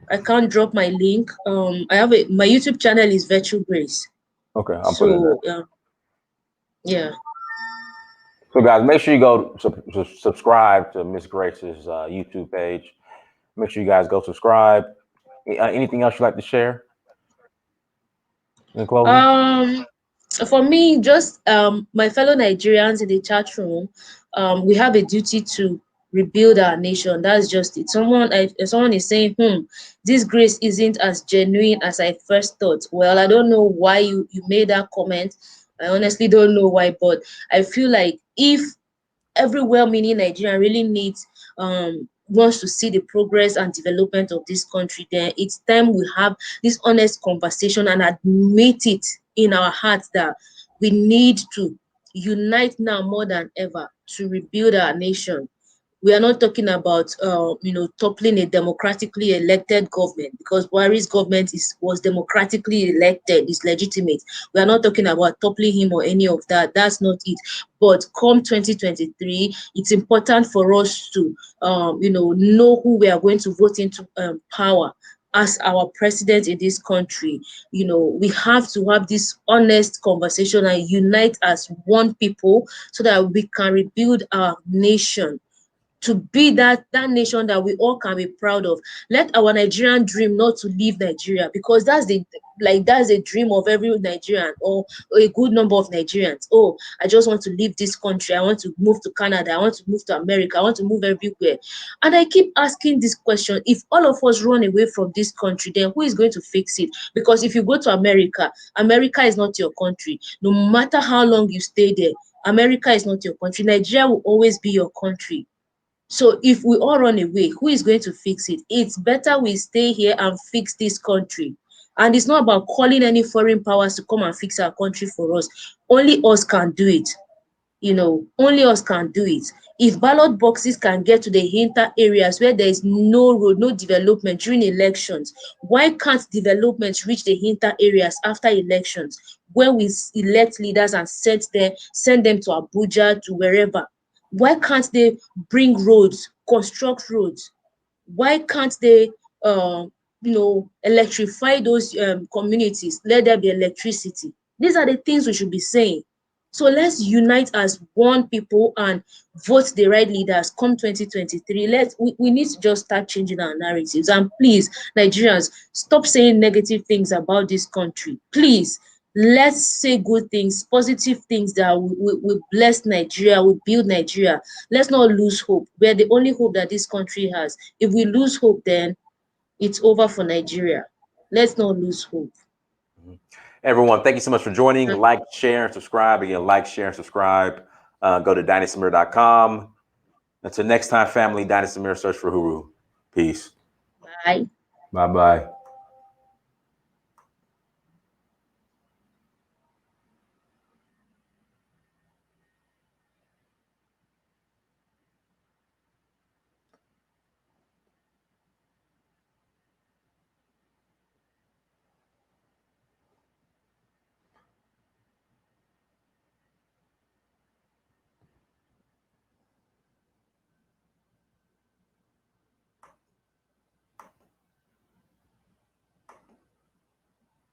Speaker 2: I can't drop my link. I have my YouTube channel is Virtual Grace.
Speaker 1: Okay, I'll put it in there.
Speaker 2: So yeah.
Speaker 1: So guys, make sure you go subscribe to Miss Grace's YouTube page. Make sure you guys go subscribe. Anything else you'd like to share in closing?
Speaker 2: For me, just my fellow Nigerians in the chat room, we have a duty to rebuild our nation. That's just it. Someone is saying, this grace isn't as genuine as I first thought. Well, I don't know why you made that comment. I honestly don't know why, but I feel like if every well-meaning Nigerian really needs wants to see the progress and development of this country, then it's time we have this honest conversation and admit it in our hearts that we need to unite now more than ever to rebuild our nation. We are not talking about toppling a democratically elected government, because Buhari's government was democratically elected, is legitimate. We are not talking about toppling him or any of that. That's not it. But come 2023, it's important for us to know who we are going to vote into power as our president in this country. We have to have this honest conversation and unite as one people so that we can rebuild our nation to be that nation that we all can be proud of. Let our Nigerian dream not to leave Nigeria, because that's the like that's a dream of every Nigerian or a good number of Nigerians. Oh, I just want to leave this country. I want to move to Canada. I want to move to America. I want to move everywhere. And I keep asking this question: if all of us run away from this country, then who is going to fix it? Because if you go to America, America is not your country. No matter how long you stay there, America is not your country. Nigeria will always be your country. So if we all run away, who is going to fix it? It's better we stay here and fix this country. And it's not about calling any foreign powers to come and fix our country for us. Only us can do it. Only us can do it. If ballot boxes can get to the hinter areas where there is no road, no development during elections, why can't development reach the hinter areas after elections, when we elect leaders and send them to Abuja, to wherever? Why can't they bring roads, construct roads? Why can't they electrify those communities? Let there be electricity. These are the things we should be saying. So let's unite as one people and vote the right leaders come 2023. We need to just start changing our narratives. And please, Nigerians, stop saying negative things about this country. Please, let's say good things, positive things that will bless Nigeria, will build Nigeria. Let's not lose hope. We're the only hope that this country has. If we lose hope, then it's over for Nigeria. Let's not lose hope.
Speaker 1: Everyone, thank you so much for joining. Like, share, and subscribe. Again, like, share, and subscribe. Go to DynastyMirror.com. Until next time, family, Dynasty Mirror, search for Huru. Peace.
Speaker 2: Bye.
Speaker 1: Bye-bye.